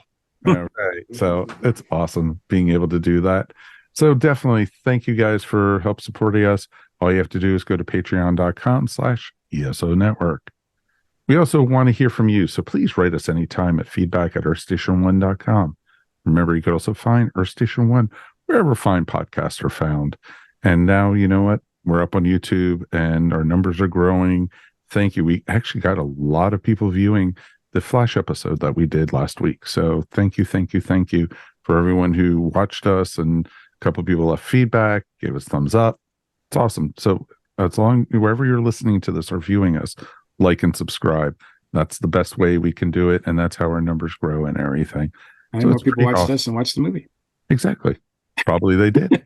All right. So it's awesome being able to do that. So definitely thank you guys for help supporting us. All you have to do is go to patreon.com/ESO Network. We also want to hear from you, so please write us anytime at feedback@earthstation1.com. Remember, you could also find Earth Station One wherever fine podcasts are found. And now, you know what? We're up on YouTube and our numbers are growing. Thank you. We actually got a lot of people viewing the Flash episode that we did last week. So thank you for everyone who watched us, and a couple of people left feedback, gave us thumbs up. It's awesome. So wherever you're listening to this or viewing us, like and subscribe. That's the best way we can do it, and that's how our numbers grow and everything. I know people watched this and watched the movie. Exactly. Probably they did.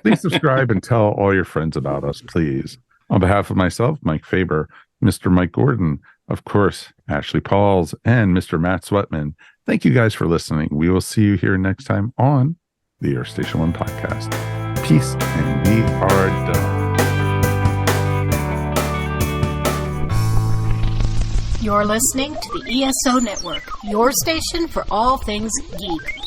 Please subscribe and tell all your friends about us, please. On behalf of myself, Mike Faber, Mr. Mike Gordon, of course, Ashley Pauls, and Mr. Matt Sweatman, thank you guys for listening. We will see you here next time on the Earth Station One podcast. Peace, and we are done. You're listening to the ESO Network, your station for all things geek.